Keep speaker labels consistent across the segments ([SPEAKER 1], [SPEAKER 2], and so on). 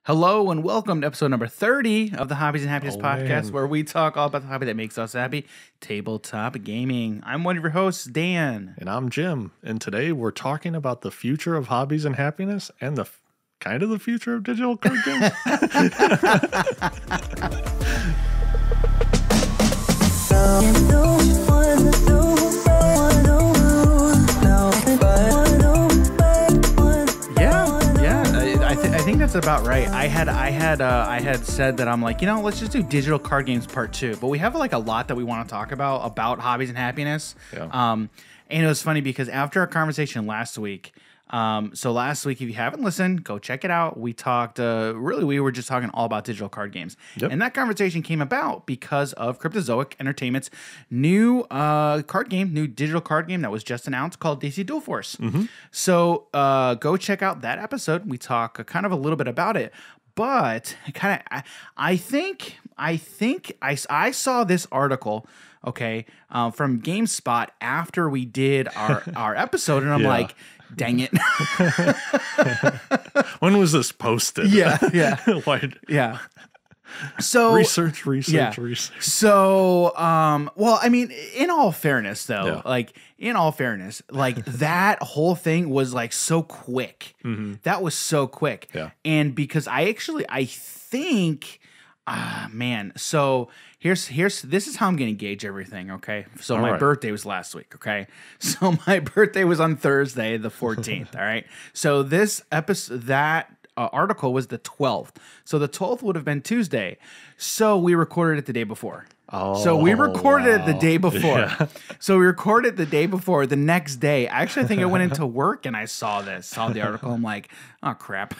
[SPEAKER 1] Hello and welcome to episode number 30 of the Hobbies and Happiness podcast, where we talk all about the hobby that makes us happy, tabletop gaming. I'm one of your hosts, Dan.
[SPEAKER 2] And I'm Jim. And today we're talking about the future of hobbies and happiness and the kind of the future of digital card games.
[SPEAKER 1] I think that's about right. I had said that I'm like, let's just do digital card games part 2. But we have like a lot that we want to talk about hobbies and happiness.
[SPEAKER 2] Yeah.
[SPEAKER 1] And it was funny because after our conversation last week, so last week, if you haven't listened, go check it out. We talked, we were just talking all about digital card games.
[SPEAKER 2] Yep.
[SPEAKER 1] And that conversation came about because of Cryptozoic Entertainment's new new digital card game that was just announced called DC Dual Force.
[SPEAKER 2] Mm-hmm.
[SPEAKER 1] So go check out that episode. We talk kind of a little bit about it. But I think I saw this article, okay, from GameSpot after we did our episode, and I'm like, dang it.
[SPEAKER 2] When was this posted?
[SPEAKER 1] Yeah.
[SPEAKER 2] Yeah.
[SPEAKER 1] So
[SPEAKER 2] research.
[SPEAKER 1] So, well, I mean, in all fairness, though, that whole thing was like so quick.
[SPEAKER 2] Mm-hmm.
[SPEAKER 1] That was so quick.
[SPEAKER 2] Yeah.
[SPEAKER 1] And because I think, so this is how I'm going to gauge everything. Okay. So my birthday was last week. Okay. So my birthday was on Thursday, the 14th. All right. So this episode, article was the 12th. So the 12th would have been Tuesday. So we recorded it the day before. So we recorded it the day before.
[SPEAKER 2] Yeah.
[SPEAKER 1] So we recorded the day before. The next day, actually, I think I went into work and I saw the article. I'm like, oh crap.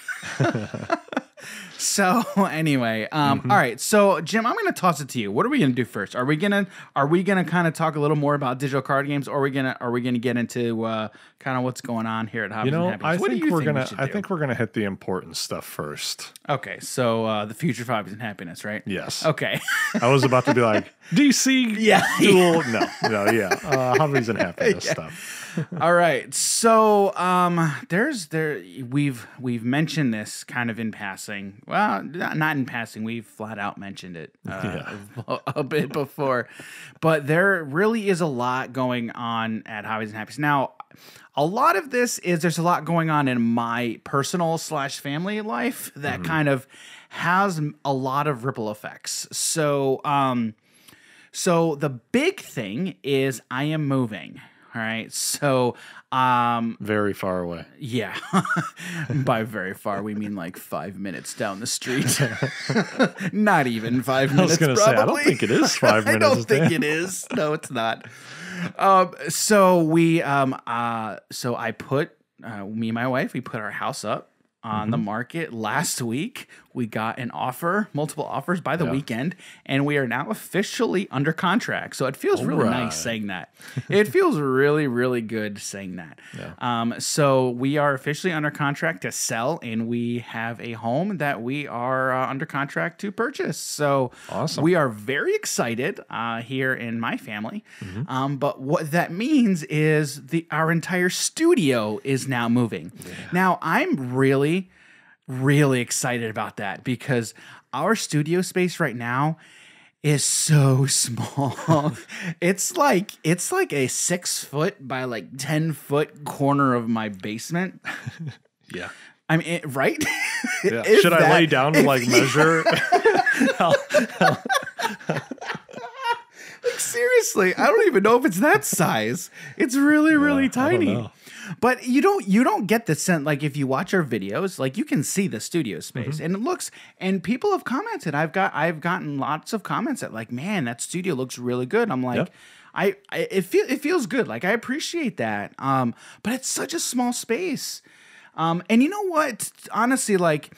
[SPEAKER 1] So anyway, all right. So Jim, I'm going to toss it to you. What are we going to do first? Are we gonna kind of talk a little more about digital card games, or are we gonna get into kind of what's going on here at Hobbies and Happiness?
[SPEAKER 2] I think we're gonna hit the important stuff first.
[SPEAKER 1] Okay, so the future of Hobbies and Happiness, right?
[SPEAKER 2] Yes.
[SPEAKER 1] Okay.
[SPEAKER 2] I was about to be like DC. Dual. No. Hobbies and happiness stuff.
[SPEAKER 1] All right. So we've mentioned this kind of in passing. Well, not in passing. We've flat out mentioned it a bit before. But there really is a lot going on at Hobbies and Happiness. Now, a lot of this is there's a lot going on in my personal / family life that kind of has a lot of ripple effects. So the big thing is I am moving. All right. So,
[SPEAKER 2] very far away.
[SPEAKER 1] Yeah. By very far, we mean like 5 minutes down the street. Not even 5 minutes.
[SPEAKER 2] I was going to say, I don't think it is 5 minutes.
[SPEAKER 1] I don't think it is. No, it's not. So me and my wife, we put our house up on the market last week. We got multiple offers by the weekend, and we are now officially under contract. So it feels really nice saying that. It feels really, really good saying that. Yeah. So we are officially under contract to sell, and we have a home that we are under contract to purchase. So
[SPEAKER 2] awesome.
[SPEAKER 1] We are very excited here in my family. But what that means is our entire studio is now moving. Yeah. Now, I'm really excited about that because our studio space right now is so small. It's like a 6 foot by like 10 foot corner of my basement.
[SPEAKER 2] Yeah.
[SPEAKER 1] I mean, right?
[SPEAKER 2] Yeah. Should I lay down to like measure?
[SPEAKER 1] Like seriously, I don't even know if it's that size. It's really tiny. But you don't get the sense, like if you watch our videos, like you can see the studio space and it looks, and people have commented. I've gotten lots of comments that like, man, that studio looks really good. I'm like, it feels good. Like I appreciate that. But it's such a small space. And you know what? Honestly, like,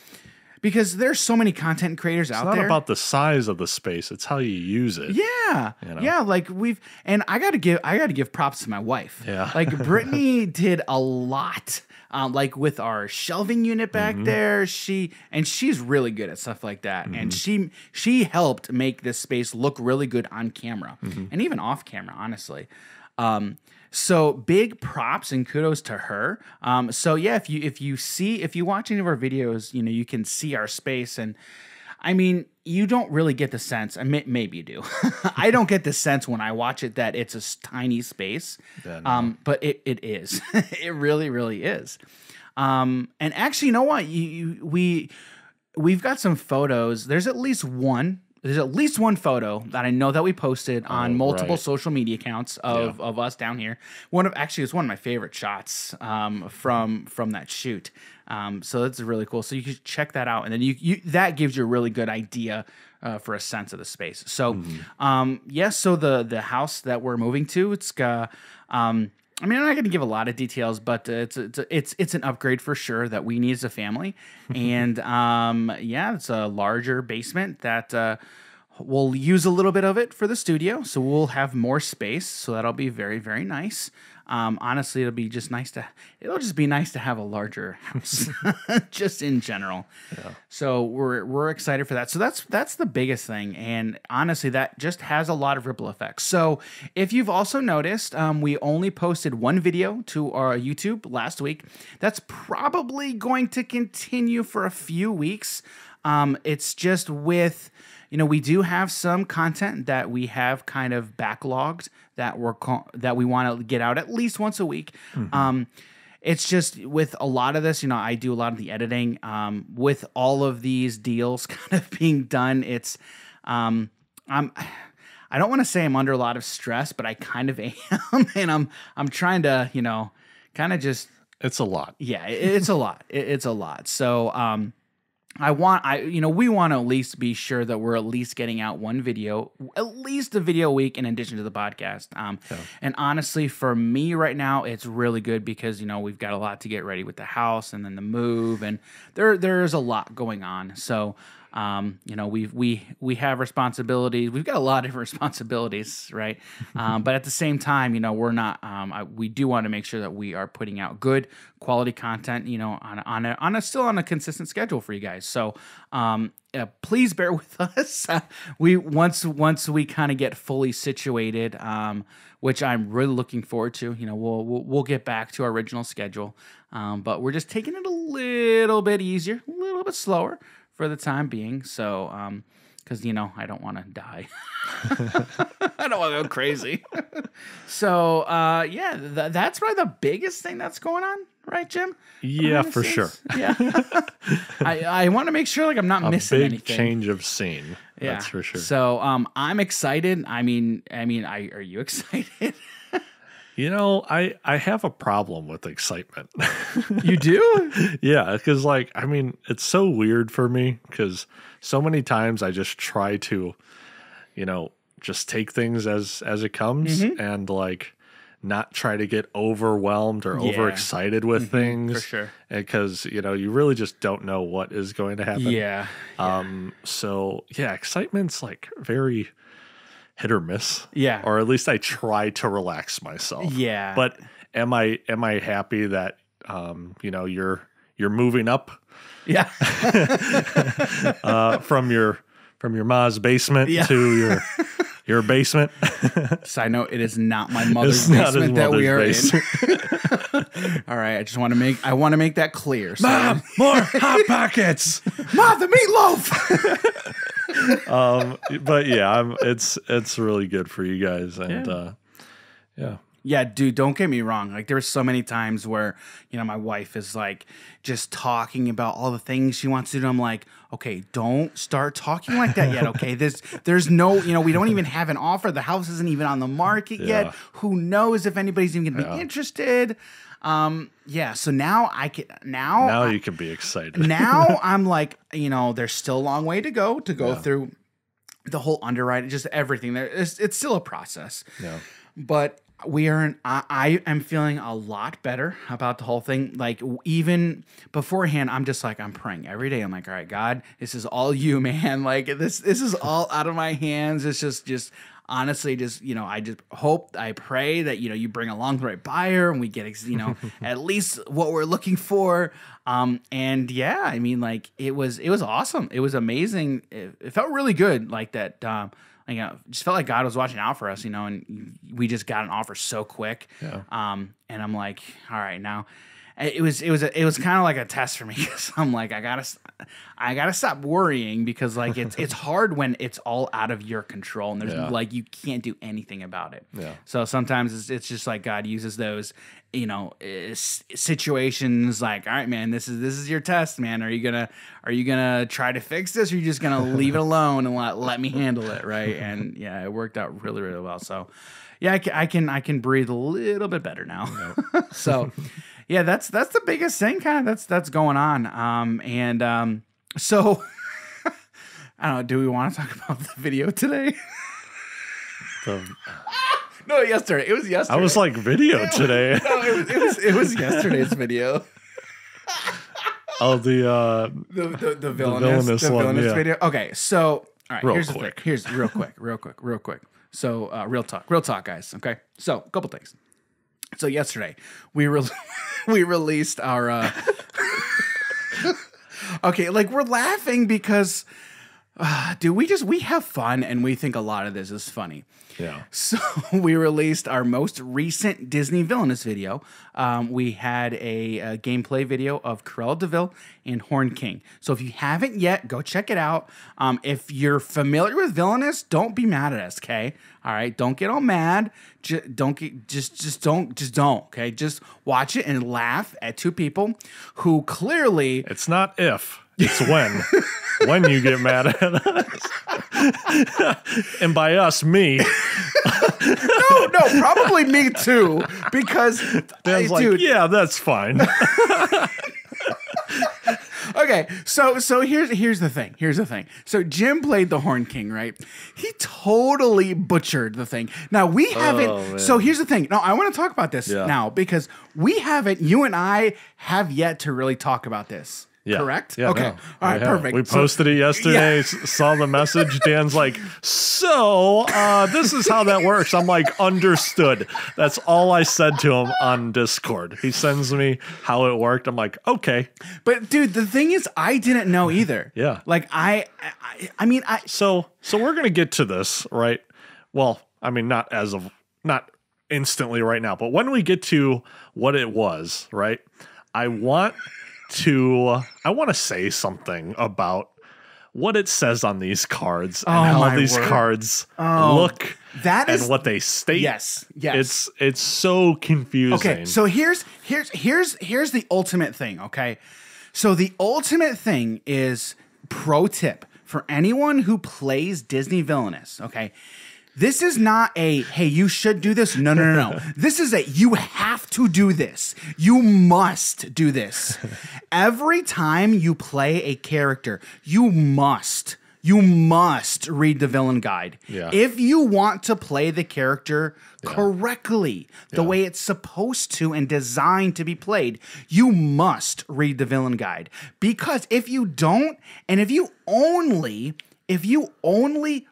[SPEAKER 1] because there's so many content creators out there.
[SPEAKER 2] It's not about the size of the space; it's how you use it.
[SPEAKER 1] Yeah, yeah. Like I gotta give props to my wife.
[SPEAKER 2] Yeah,
[SPEAKER 1] like Brittany did a lot. Like with our shelving unit back there, she's really good at stuff like that, and she helped make this space look really good on camera and even off camera, honestly. So big props and kudos to her. So yeah, if you watch any of our videos, you can see our space, and I mean, you don't really get the sense. Maybe you do. I don't get the sense when I watch it that it's a tiny space. Yeah, no. But it is. It really, really is. And actually, you know what? We've got some photos. There's at least one photo that I know that we posted on multiple social media accounts of us down here. It's one of my favorite shots from that shoot. So that's really cool. So you can check that out, and then you that gives you a really good idea for a sense of the space. So so the house that we're moving to, it's I mean, I'm not going to give a lot of details, but it's an upgrade for sure that we need as a family, and it's a larger basement that we'll use a little bit of it for the studio, so we'll have more space. So that'll be very, very nice. Honestly, it'll just be nice to have a larger house, just in general. Yeah. So we're excited for that. So that's the biggest thing, and honestly, that just has a lot of ripple effects. So if you've also noticed, we only posted one video to our YouTube last week. That's probably going to continue for a few weeks. It's just with, we do have some content that we have kind of backlogged that we want to get out at least once a week. Mm-hmm. It's just with a lot of this, I do a lot of the editing. With all of these deals kind of being done, it's I don't want to say I'm under a lot of stress, but I kind of am, and I'm trying to kind of just.
[SPEAKER 2] It's a lot.
[SPEAKER 1] Yeah, it's a lot. It's a lot. So we want to at least be sure that we're at least getting out at least a video a week in addition to the podcast. And honestly, for me right now, it's really good because, we've got a lot to get ready with the house and then the move, and there's a lot going on. So, we have responsibilities. We've got a lot of responsibilities, right? But at the same time, we're not. We do want to make sure that we are putting out good quality content, still on a consistent schedule for you guys. So, please bear with us. Once we kind of get fully situated, which I'm really looking forward to. We'll get back to our original schedule, but we're just taking it a little bit easier, a little bit slower for the time being. So, because, I don't want to die. I don't want to go crazy. So, that's probably the biggest thing that's going on, right, Jim?
[SPEAKER 2] Yeah, for sure.
[SPEAKER 1] Yeah. I want to make sure I'm not missing anything.
[SPEAKER 2] A big change of scene. Yeah. That's for sure.
[SPEAKER 1] So, I'm excited. I mean, are you excited?
[SPEAKER 2] I have a problem with excitement.
[SPEAKER 1] You do?
[SPEAKER 2] Yeah, because it's so weird for me because so many times I just try to, just take things as it comes, and not try to get overwhelmed or overexcited with things.
[SPEAKER 1] For sure.
[SPEAKER 2] Because, you really just don't know what is going to happen.
[SPEAKER 1] Yeah.
[SPEAKER 2] So excitement's very hit or miss.
[SPEAKER 1] Yeah.
[SPEAKER 2] Or at least I try to relax myself.
[SPEAKER 1] Yeah.
[SPEAKER 2] But am I happy that you're moving up?
[SPEAKER 1] Yeah.
[SPEAKER 2] From your ma's basement to your basement.
[SPEAKER 1] Side note, it is not my mother's basement that we are in. All right, I want to make that clear. So.
[SPEAKER 2] Mom, more Hot Pockets.
[SPEAKER 1] Mom, the meatloaf.
[SPEAKER 2] But yeah, it's really good for you guys, and
[SPEAKER 1] Yeah, dude, don't get me wrong. There's so many times where, my wife is just talking about all the things she wants to do. I'm like, okay, don't start talking like that yet. Okay. There's no, we don't even have an offer. The house isn't even on the market yet. Who knows if anybody's even going to be interested. So now
[SPEAKER 2] now you can be excited.
[SPEAKER 1] Now I'm there's still a long way to go through the whole underwriting, just everything there. It's still a process. Yeah. But I am feeling a lot better about the whole thing. Even beforehand, I'm just I'm praying every day. I'm like, all right, God, this is all you, man. This is all out of my hands. It's just honestly, I just hope, I pray that, you bring along the right buyer and we get, at least what we're looking for. And yeah, I mean, it was awesome. It was amazing. It felt really good. just felt like God was watching out for us, and we just got an offer so quick.
[SPEAKER 2] Yeah.
[SPEAKER 1] And I'm like, all right, now it was kind of like a test for me because I'm like, I gotta stop worrying because like it's hard when it's all out of your control and there's like you can't do anything about it.
[SPEAKER 2] Yeah.
[SPEAKER 1] So sometimes it's just like God uses those situations like, all right, man, this is your test, man. Are you gonna try to fix this, or are you just gonna leave it alone and let me handle it, right? And yeah, it worked out really, really well. So yeah, I can breathe a little bit better now. So yeah, that's the biggest thing kind of that's going on. So I don't know. Do we want to talk about the video today? No, yesterday. It was yesterday.
[SPEAKER 2] I was like, video today.
[SPEAKER 1] No, it was yesterday's video.
[SPEAKER 2] Oh,
[SPEAKER 1] the villainous video. Okay, so all right. Here's the thing. Here's real quick. So real talk, guys. Okay, so a couple things. So yesterday we released our. Okay, like we're laughing because, dude, we have fun and we think a lot of this is funny.
[SPEAKER 2] Yeah.
[SPEAKER 1] So we released our most recent Disney villainous video. We had a gameplay video of Cruella de Vil and Horn King. So if you haven't yet, go check it out. If you're familiar with villainous, don't be mad at us, okay? All right, don't get all mad. Don't. Okay, just watch it and laugh at two people who clearly.
[SPEAKER 2] It's not if. It's when you get mad at us. And by us, me.
[SPEAKER 1] No, probably me too. Because
[SPEAKER 2] Dan's like, dude, yeah, that's fine.
[SPEAKER 1] Okay, so here's the thing. So Jim played the Horn King, right? He totally butchered the thing. Now we haven't.
[SPEAKER 2] Oh,
[SPEAKER 1] so here's the thing. No, I want to talk about this now because we haven't. You and I have yet to really talk about this. Yeah. Correct?
[SPEAKER 2] Yeah,
[SPEAKER 1] okay.
[SPEAKER 2] No.
[SPEAKER 1] All right, perfect.
[SPEAKER 2] We posted it yesterday, saw the message. Dan's like, so this is how that works. I'm like, understood. That's all I said to him on Discord. He sends me how it worked. I'm like, okay.
[SPEAKER 1] But dude, the thing is, I didn't know either.
[SPEAKER 2] Yeah.
[SPEAKER 1] Like
[SPEAKER 2] So we're going to get to this, right? Well, I mean, not instantly right now, but when we get to what it was, right? I want to say something about what it says on these cards and how these cards look and what they state.
[SPEAKER 1] Yes.
[SPEAKER 2] It's so confusing.
[SPEAKER 1] Okay, so here's the ultimate thing, okay? So the ultimate thing is pro tip for anyone who plays Disney Villainous, okay? This is not a, hey, you should do this. No. This is a, you have to do this. You must do this. Every time you play a character, you must read the villain guide.
[SPEAKER 2] Yeah.
[SPEAKER 1] If you want to play the character correctly, the way it's supposed to and designed to be played, you must read the villain guide. Because if you don't, and if you only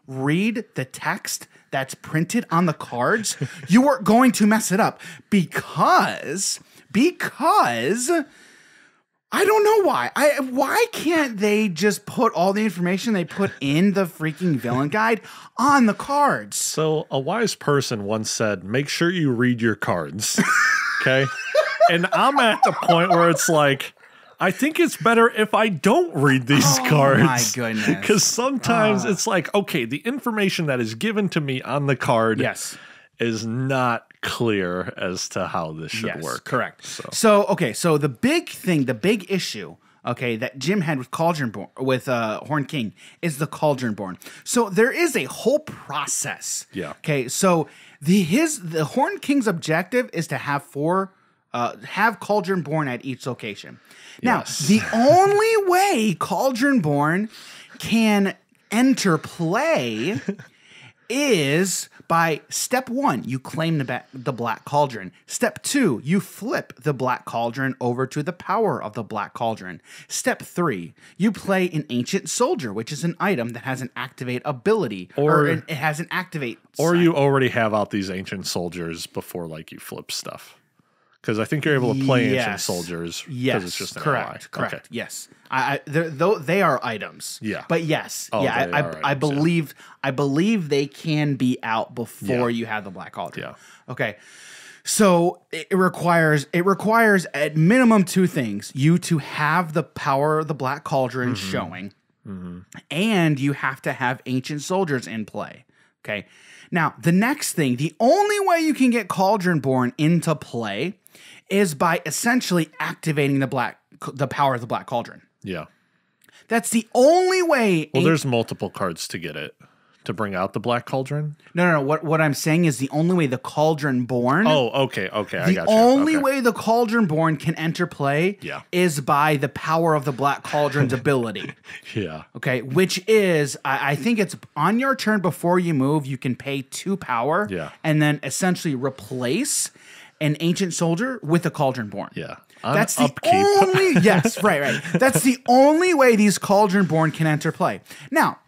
[SPEAKER 1] read the text that's printed on the cards, you are going to mess it up because I don't know why. Why can't they just put all the information they put in the freaking villain guide on the cards?
[SPEAKER 2] So a wise person once said, make sure you read your cards. Okay? And I'm at the point where it's like, I think it's better if I don't read these cards.
[SPEAKER 1] Oh my goodness.
[SPEAKER 2] Because sometimes it's like, okay, the information that is given to me on the card is not clear as to how this should work.
[SPEAKER 1] Correct. So the big issue, that Jim had with Horn King is the Cauldronborn. So there is a whole process.
[SPEAKER 2] Yeah.
[SPEAKER 1] Okay, so the Horn King's objective is to have have Cauldronborn at each location. Now, the only way Cauldronborn can enter play is by step 1, you claim the Black Cauldron. Step 2, you flip the Black Cauldron over to the power of the Black Cauldron. Step 3, you play an Ancient Soldier, which is an item that has an activate ability, or it has an activate.
[SPEAKER 2] Or you already have out these Ancient Soldiers before, like, you flip stuff. Because I think you're able to play Ancient
[SPEAKER 1] Yes.
[SPEAKER 2] Soldiers.
[SPEAKER 1] Yes,
[SPEAKER 2] It's just an
[SPEAKER 1] correct,
[SPEAKER 2] ally.
[SPEAKER 1] correct. Yes, though they are items.
[SPEAKER 2] Yeah.
[SPEAKER 1] but yes,
[SPEAKER 2] Oh,
[SPEAKER 1] yeah,
[SPEAKER 2] they are
[SPEAKER 1] I
[SPEAKER 2] items,
[SPEAKER 1] believe they can be out before you have the Black Cauldron.
[SPEAKER 2] Yeah.
[SPEAKER 1] Okay. So it requires at minimum two things: you to have the power of the Black Cauldron showing, and you have to have Ancient Soldiers in play. Okay. Now the next thing, the only way you can get Cauldronborn into play is by essentially activating the power of the Black Cauldron.
[SPEAKER 2] Yeah.
[SPEAKER 1] That's the only way.
[SPEAKER 2] Well, there's multiple cards to get it. To bring out the Black Cauldron?
[SPEAKER 1] No. What I'm saying is the only way the Cauldronborn.
[SPEAKER 2] Oh, okay. I got you.
[SPEAKER 1] The only way the Cauldronborn can enter play is by the power of the Black Cauldron's ability.
[SPEAKER 2] Yeah.
[SPEAKER 1] Okay, which is, I think it's on your turn before you move, you can pay 2 power and then essentially replace an Ancient Soldier with a Cauldronborn.
[SPEAKER 2] Yeah.
[SPEAKER 1] That's the only, yes, right. That's the only way these Cauldronborn can enter play. Now,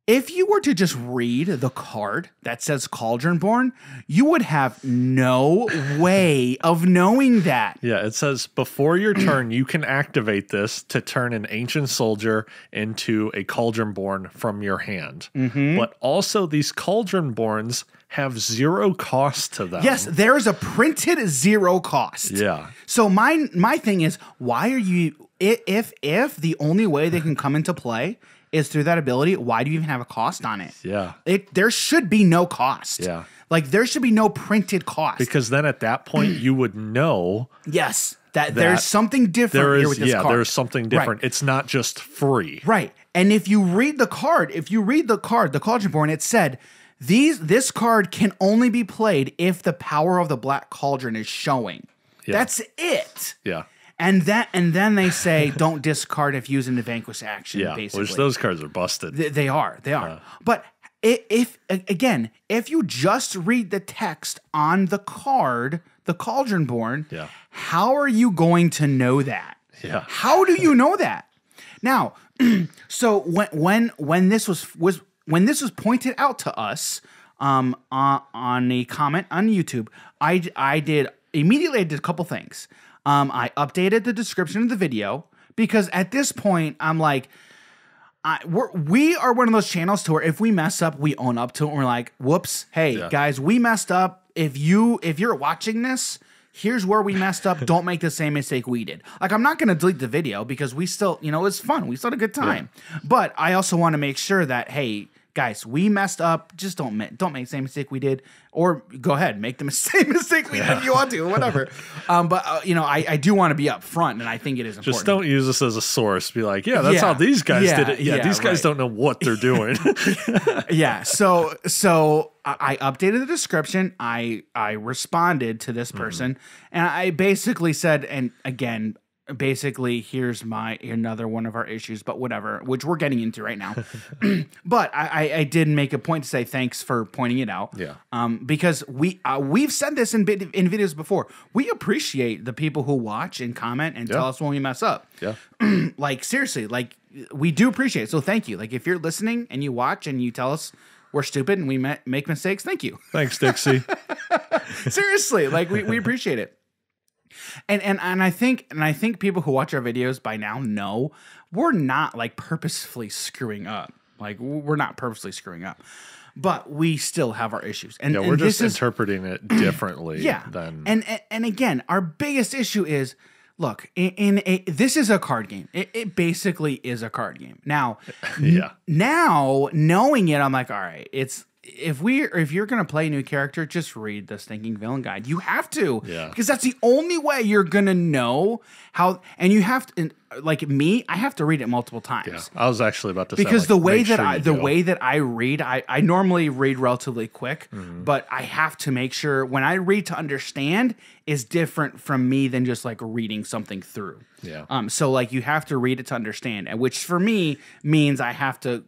[SPEAKER 1] if you were to just read the card that says Cauldronborn, you would have no way of knowing that.
[SPEAKER 2] Yeah, it says before your turn, you can activate this to turn an Ancient Soldier into a Cauldronborn from your hand. But also, these Cauldronborns have 0 cost to them.
[SPEAKER 1] Yes, there is a printed 0 cost.
[SPEAKER 2] Yeah.
[SPEAKER 1] So my thing is, why are you, if the only way they can come into play is through that ability, why do you even have a cost on it?
[SPEAKER 2] Yeah.
[SPEAKER 1] There should be no cost.
[SPEAKER 2] Yeah.
[SPEAKER 1] Like, there should be no printed cost.
[SPEAKER 2] Because then at that point, you would know.
[SPEAKER 1] Yes. That there's something different
[SPEAKER 2] there is,
[SPEAKER 1] here with this card.
[SPEAKER 2] there's something different. Right. It's not just free.
[SPEAKER 1] Right. And if you read the card, the Cauldronborn, it said, this card can only be played if the power of the Black Cauldron is showing. Yeah. That's it.
[SPEAKER 2] Yeah.
[SPEAKER 1] And then they say don't discard if using the vanquish action.
[SPEAKER 2] Yeah,
[SPEAKER 1] basically,
[SPEAKER 2] which those cards are busted.
[SPEAKER 1] They are. But if you just read the text on the card, the Cauldronborn, how are you going to know that?
[SPEAKER 2] Yeah.
[SPEAKER 1] How do you know that? Now, so when this was pointed out to us on a comment on YouTube, I did a couple things. I updated the description of the video because at this point I'm like, we are one of those channels to where if we mess up, we own up to it. And we're like, whoops, hey guys, we messed up. If you're watching this, here's where we messed up. Don't make the same mistake we did. Like, I'm not going to delete the video because we still, it was fun. We still had a good time. Yeah. But I also want to make sure that, hey, guys, we messed up. Just don't make the same mistake we did, or go ahead, make the same mistake we did if you want to, whatever. But I do want to be upfront, and I think it is important.
[SPEAKER 2] Just don't use this as a source. Be like, that's how these guys did it. These guys don't know what they're doing.
[SPEAKER 1] So I updated the description. I responded to this person, and I basically said, and again, basically, here's another one of our issues, but whatever, which we're getting into right now. But I did make a point to say thanks for pointing it out.
[SPEAKER 2] Yeah.
[SPEAKER 1] Because we've said this in videos before. We appreciate the people who watch and comment and tell us when we mess up.
[SPEAKER 2] Yeah.
[SPEAKER 1] Like, seriously, like, we do appreciate it. So thank you. Like, if you're listening and you watch and you tell us we're stupid and we make mistakes, thank you.
[SPEAKER 2] Thanks, Dixie.
[SPEAKER 1] Seriously, like, we appreciate it. And I think people who watch our videos by now know we're not like purposefully screwing up. Like, we're not purposely screwing up, but we still have our issues. And
[SPEAKER 2] we're just interpreting it differently. Than...
[SPEAKER 1] And again, our biggest issue is, look, this is a card game. It basically is a card game. Now, now knowing it, I'm like, all right, if you're gonna play a new character, just read the stinking villain guide. You have to, because that's the only way you're gonna know how. And you have to, like me, I have to read it multiple times.
[SPEAKER 2] Yeah, I was actually about to say,
[SPEAKER 1] because the way that I read, I normally read relatively quick, but I have to make sure when I read to understand is different from me than just like reading something through.
[SPEAKER 2] Yeah.
[SPEAKER 1] So like you have to read it to understand, and which for me means I have to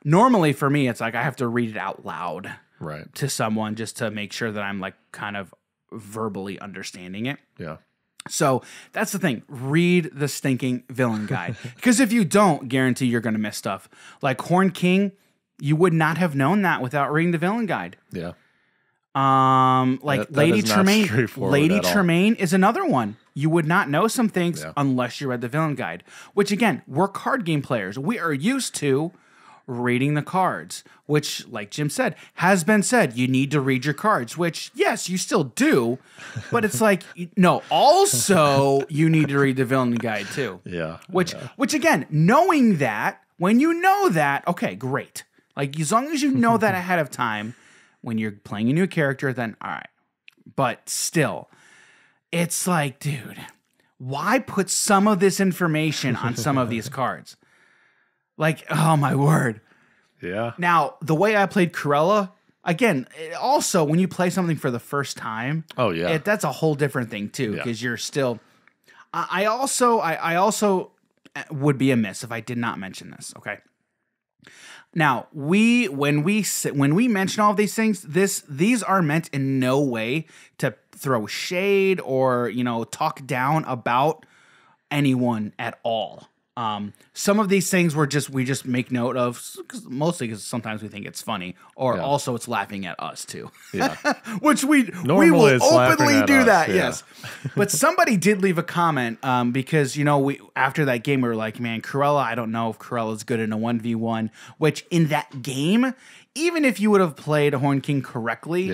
[SPEAKER 1] normally for me, it's like I have to read it out loud to someone just to make sure that I'm like kind of verbally understanding it.
[SPEAKER 2] Yeah.
[SPEAKER 1] So that's the thing. Read the stinking villain guide. Because if you don't, guarantee you're going to miss stuff. Like Horn King, you would not have known that without reading the villain guide.
[SPEAKER 2] Yeah.
[SPEAKER 1] Like
[SPEAKER 2] that
[SPEAKER 1] Lady
[SPEAKER 2] is not
[SPEAKER 1] Tremaine.
[SPEAKER 2] straightforward
[SPEAKER 1] Lady
[SPEAKER 2] at all.
[SPEAKER 1] Tremaine is another one. You would not know some things unless you read the villain guide. Which again, we're card game players. We are used to reading the cards, which, like Jim said, has been said. You need to read your cards. Which, yes, you still do, but it's like no. Also, you need to read the villain guide too.
[SPEAKER 2] Yeah.
[SPEAKER 1] Which again, knowing that, when you know that, okay, great. Like as long as you know that ahead of time. When you're playing a new character, then all right. But still, it's like, dude, why put some of this information on some of these cards? Like, oh my word.
[SPEAKER 2] Yeah.
[SPEAKER 1] Now, the way I played Cruella, again, also when you play something for the first time,
[SPEAKER 2] oh yeah,
[SPEAKER 1] that's a whole different thing too, because you're still. I also would be amiss if I did not mention this. Okay. Now, when we mention all of these things, these are meant in no way to throw shade or, talk down about anyone at all. Some of these things we just make note of, mostly because sometimes we think it's funny, or also it's laughing at us too. Yeah, which we will openly do that. Yeah. Yes, but somebody did leave a comment because we after that game we were like, man, Cruella. I don't know if Cruella's good in a 1v1. Which in that game, even if you would have played Horn King correctly,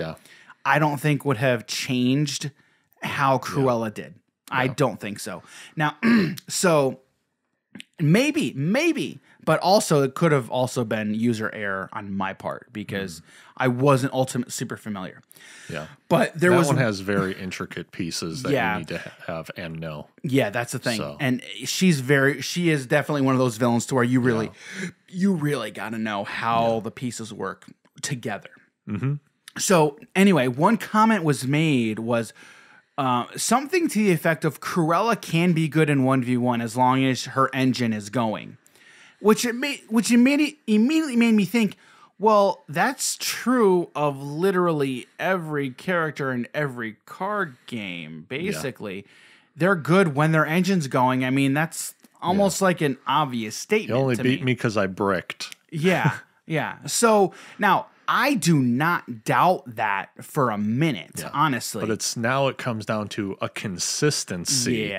[SPEAKER 1] I don't think would have changed how Cruella did. I don't think so. Now, so. Maybe, but also it could have also been user error on my part because I wasn't ultimately super familiar.
[SPEAKER 2] Yeah,
[SPEAKER 1] but that
[SPEAKER 2] one has very intricate pieces that you need to have and know.
[SPEAKER 1] Yeah, that's the thing, and she is definitely one of those villains to where you really got to know how the pieces work together. Mm-hmm. So anyway, one comment was made was. Something to the effect of Cruella can be good in 1v1 as long as her engine is going, which immediately made me think, well, that's true of literally every character in every card game. Basically, they're good when their engine's going. I mean, that's almost like an obvious statement.
[SPEAKER 2] You only beat me because I bricked.
[SPEAKER 1] Yeah. So now. I do not doubt that for a minute, honestly.
[SPEAKER 2] But it comes down to a consistency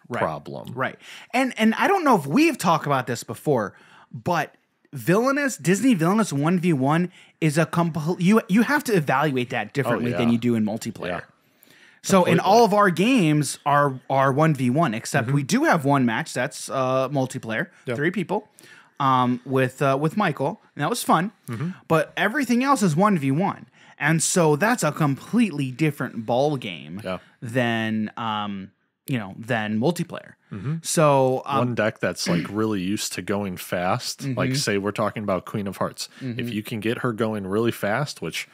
[SPEAKER 2] problem.
[SPEAKER 1] Right. And I don't know if we've talked about this before, but Disney Villainous 1v1 is a complete you have to evaluate that differently than you do in multiplayer. Yeah. So completely. In all of our games are 1v1, except we do have one match that's multiplayer, 3 people. With Michael, and that was fun. But everything else is 1v1, and so that's a completely different ball game than multiplayer. So
[SPEAKER 2] one deck that's like really used to going fast, like say we're talking about Queen of Hearts. If you can get her going really fast, which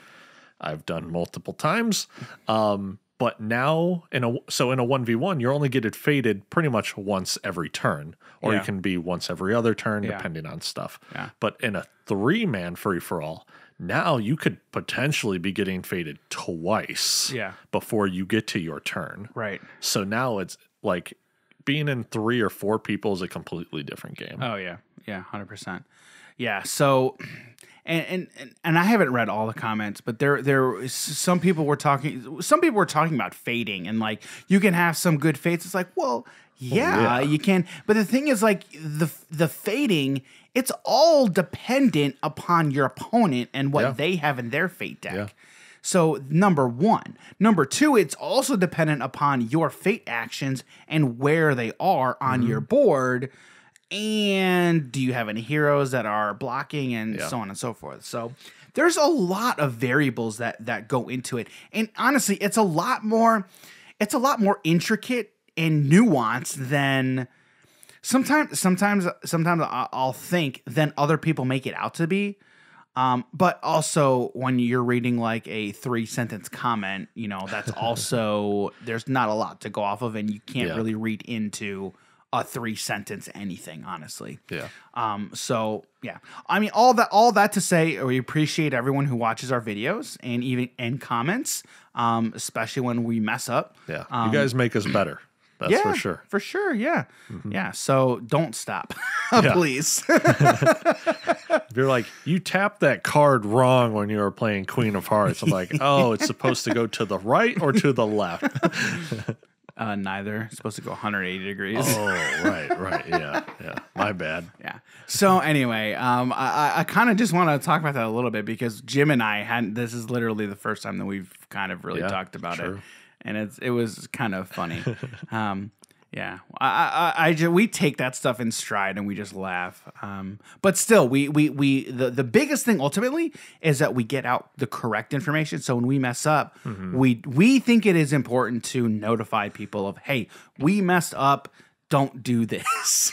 [SPEAKER 2] I've done multiple times. But now in a 1v1, you're only getting faded pretty much once every turn, or you can be once every other turn, depending on stuff. Yeah. But in a 3-man free-for-all, now you could potentially be getting faded twice before you get to your turn. Right. So now it's like being in 3 or 4 people is a completely different game.
[SPEAKER 1] Oh, yeah. Yeah, 100%. Yeah, so... And I haven't read all the comments, but there some people were talking about fading and like you can have some good fades. It's like, well, you can, but the thing is like the fading, it's all dependent upon your opponent and what they have in their fate deck. Yeah. So number 1, number 2, it's also dependent upon your fate actions and where they are on your board. And do you have any heroes that are blocking and so on and so forth? So there's a lot of variables that go into it. And honestly, it's a lot more intricate and nuanced than sometimes I'll think than other people make it out to be. But also when you're reading like a 3-sentence comment, that's also there's not a lot to go off of and you can't really read into a 3-sentence anything, honestly. Yeah. So yeah. I mean, all that to say, we appreciate everyone who watches our videos and comments, especially when we mess up.
[SPEAKER 2] Yeah. You guys make us better. That's for sure.
[SPEAKER 1] For sure, yeah. Yeah, so don't stop, please.
[SPEAKER 2] If you're like, you tapped that card wrong when you were playing Queen of Hearts, I'm like, oh, it's supposed to go to the right or to the left?
[SPEAKER 1] Neither. It's supposed to go 180 degrees.
[SPEAKER 2] Oh, right. Yeah. My bad.
[SPEAKER 1] Yeah. So anyway, I kind of just want to talk about that a little bit because Jim and I hadn't. This is literally the first time that we've kind of really talked about it, and it was kind of funny. Yeah, we take that stuff in stride and we just laugh. But still, the biggest thing ultimately is that we get out the correct information. So when we mess up, we think it is important to notify people of, hey, we messed up. Don't do this,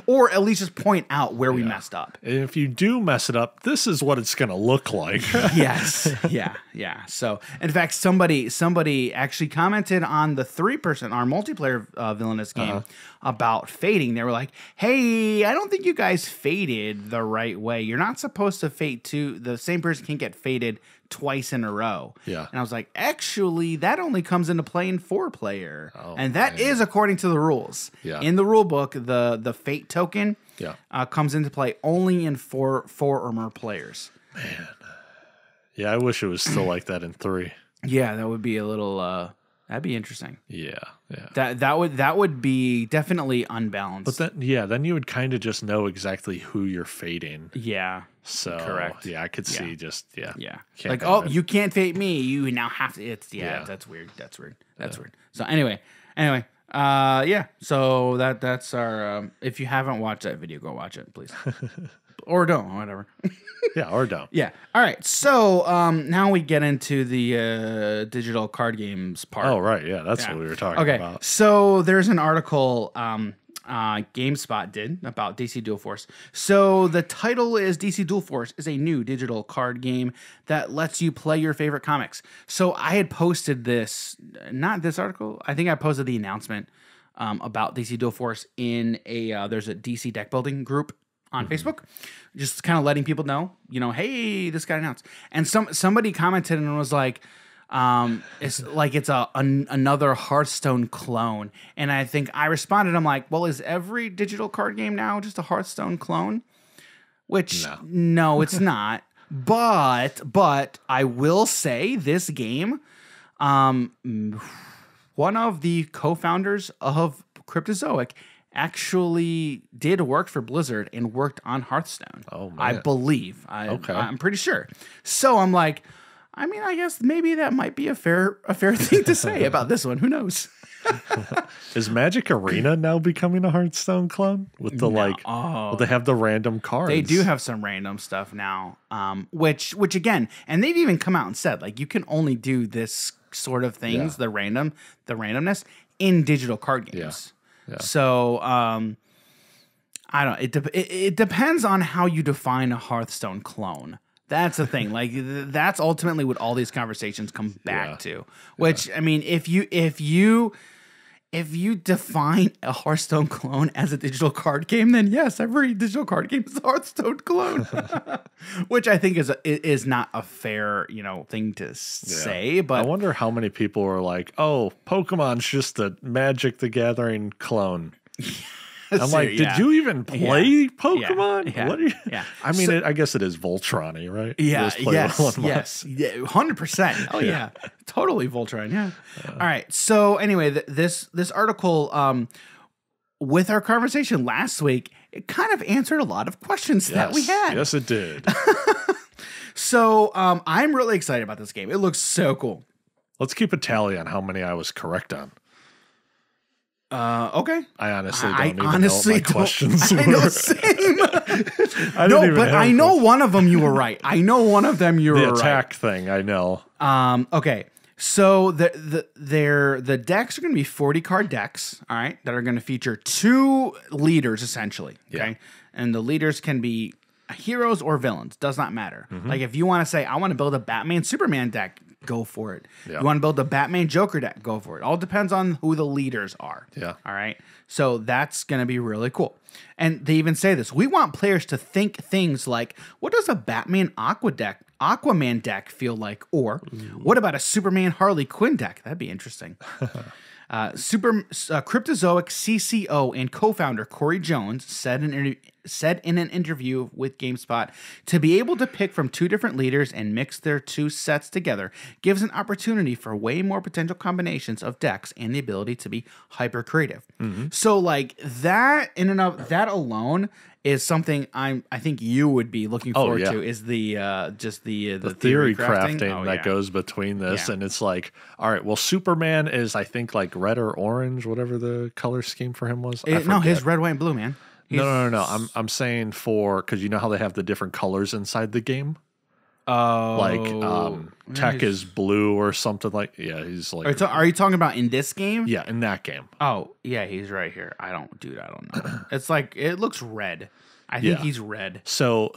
[SPEAKER 1] or at least just point out where we messed up.
[SPEAKER 2] And if you do mess it up, this is what it's going to look like.
[SPEAKER 1] Yes, yeah. So, in fact, somebody actually commented on the 3%, our multiplayer villainous game, about fading. They were like, "Hey, I don't think you guys faded the right way. You're not supposed to fade two. The same person can't get faded twice in a row."
[SPEAKER 2] Yeah.
[SPEAKER 1] And I was like, actually, that only comes into play in 4-player. And that is according to the rules.
[SPEAKER 2] Yeah.
[SPEAKER 1] In the rule book, the fate token comes into play only in four or more players.
[SPEAKER 2] Man. Yeah, I wish it was still like that in 3.
[SPEAKER 1] Yeah, that would be a little that'd be interesting.
[SPEAKER 2] Yeah.
[SPEAKER 1] That would be definitely unbalanced.
[SPEAKER 2] But then you would kind of just know exactly who you're fading.
[SPEAKER 1] Yeah.
[SPEAKER 2] So
[SPEAKER 1] correct.
[SPEAKER 2] Yeah, I could see
[SPEAKER 1] Yeah.
[SPEAKER 2] Can't
[SPEAKER 1] like, you can't fade me. You now have to. That's weird. That's weird. So anyway. So that's our. If you haven't watched that video, go watch it, please. Or don't, whatever.
[SPEAKER 2] Or don't.
[SPEAKER 1] Yeah. All right. So now we get into the digital card games part.
[SPEAKER 2] Oh, right. Yeah, that's what we were talking about.
[SPEAKER 1] So there's an article GameSpot did about DC Dual Force. So the title is DC Dual Force is a new digital card game that lets you play your favorite comics. So I had posted this, not this article. I think I posted the announcement about DC Dual Force in there's a DC deck building group on Facebook, just kind of letting people know, hey, this got announced. And somebody commented and was like, it's like it's another Hearthstone clone. And I think I responded, I'm like, well, is every digital card game now just a Hearthstone clone? Which no it's not. But I will say this game, one of the co-founders of Cryptozoic actually did work for Blizzard and worked on Hearthstone. Oh, man. I believe. I'm pretty sure. So I'm like, I guess maybe that might be a fair thing to say about this one. Who knows?
[SPEAKER 2] Is Magic Arena now becoming a Hearthstone clone with the well, they have the random cards.
[SPEAKER 1] They do have some random stuff now, which again, and they've even come out and said like you can only do this sort of things, the randomness in digital card games. Yeah. So, I don't. It depends on how you define a Hearthstone clone. That's the thing. Like that's ultimately what all these conversations come back to. Which if you define a Hearthstone clone as a digital card game, then yes, every digital card game is a Hearthstone clone. Which I think is not a fair thing to say. But
[SPEAKER 2] I wonder how many people are like, "Oh, Pokemon's just a Magic the Gathering clone." I'm like, did you even play Pokemon?
[SPEAKER 1] Yeah.
[SPEAKER 2] What are you? Yeah. I guess it is Voltron-y, right?
[SPEAKER 1] Yeah. Yes. Yeah. 100%. Oh yeah. Totally Voltron. Yeah. All right. So anyway, this article, with our conversation last week, it kind of answered a lot of questions that we had.
[SPEAKER 2] Yes, it did.
[SPEAKER 1] So I'm really excited about this game. It looks so cool.
[SPEAKER 2] Let's keep a tally on how many I was correct on.
[SPEAKER 1] Okay.
[SPEAKER 2] I honestly don't even know what my questions were.
[SPEAKER 1] I know, same. I know one of them you were right. I know one of them you were right.
[SPEAKER 2] The attack thing, I know.
[SPEAKER 1] Okay. So the decks are going to be 40 card decks, all right, that are going to feature 2 leaders essentially, okay? Yeah. And the leaders can be heroes or villains, does not matter. Mm-hmm. Like if you want to say I want to build a Batman Superman deck, go for it. Yeah. You want to build a Batman Joker deck, go for it. All depends on who the leaders are.
[SPEAKER 2] Yeah.
[SPEAKER 1] All right. So that's going to be really cool. And they even say this. We want players to think things like, what does a Batman Aquaman deck feel like? Or what about a Superman Harley Quinn deck? That'd be interesting. Cryptozoic CCO and co-founder Corey Jones said in an interview with GameSpot, to be able to pick from two different leaders and mix their two sets together gives an opportunity for way more potential combinations of decks and the ability to be hyper creative. So like that in and of that alone is something I think you would be looking forward to, is the
[SPEAKER 2] theory crafting that goes between this. And it's like, all right, well, Superman is, I think, like red or orange, whatever the color scheme for him was.
[SPEAKER 1] No, his red, white, and blue, man.
[SPEAKER 2] No. I'm saying because you know how they have the different colors inside the game?
[SPEAKER 1] Oh.
[SPEAKER 2] Like Tech is blue or something like. Yeah, he's like.
[SPEAKER 1] Are you talking about in this game?
[SPEAKER 2] Yeah, in that game.
[SPEAKER 1] Oh, yeah, he's right here. I don't know. It's like, it looks red. I think he's red.
[SPEAKER 2] So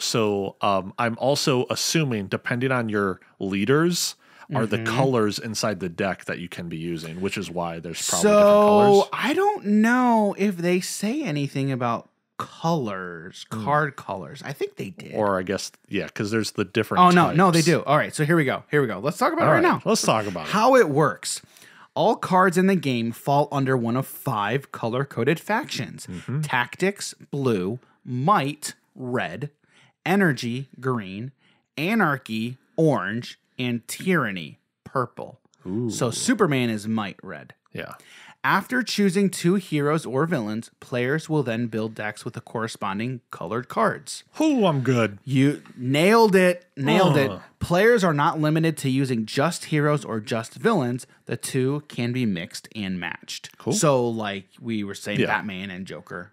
[SPEAKER 2] I'm also assuming, depending on your leaders, are the colors inside the deck that you can be using, which is why there's probably different colors.
[SPEAKER 1] I don't know if they say anything about colors, card colors. I think they did.
[SPEAKER 2] Or I guess, because there's the different types.
[SPEAKER 1] No, they do. All right, so here we go. Let's talk about it right now.
[SPEAKER 2] Let's talk about
[SPEAKER 1] how it works. All cards in the game fall under one of 5 color-coded factions. Tactics, blue. Might, red. Energy, green. Anarchy, orange. And tyranny, purple.
[SPEAKER 2] Ooh.
[SPEAKER 1] So Superman is might, red.
[SPEAKER 2] Yeah.
[SPEAKER 1] After choosing 2 heroes or villains, players will then build decks with the corresponding colored cards.
[SPEAKER 2] Ooh, I'm good.
[SPEAKER 1] You nailed it. It. Players are not limited to using just heroes or just villains. The two can be mixed and matched.
[SPEAKER 2] Cool.
[SPEAKER 1] So like we were saying, Batman and Joker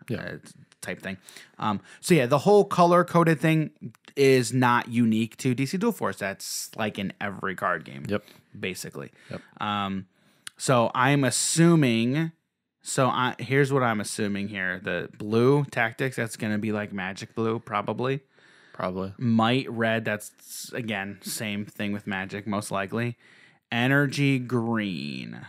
[SPEAKER 1] type thing. The whole color-coded thing is not unique to DC Dual Force. That's like in every card game.
[SPEAKER 2] Yep.
[SPEAKER 1] Basically.
[SPEAKER 2] Yep.
[SPEAKER 1] So I'm assuming. Here's what I'm assuming here: the blue tactics, that's going to be like Magic Blue, probably. Might red, that's again same thing with Magic, most likely. Energy green,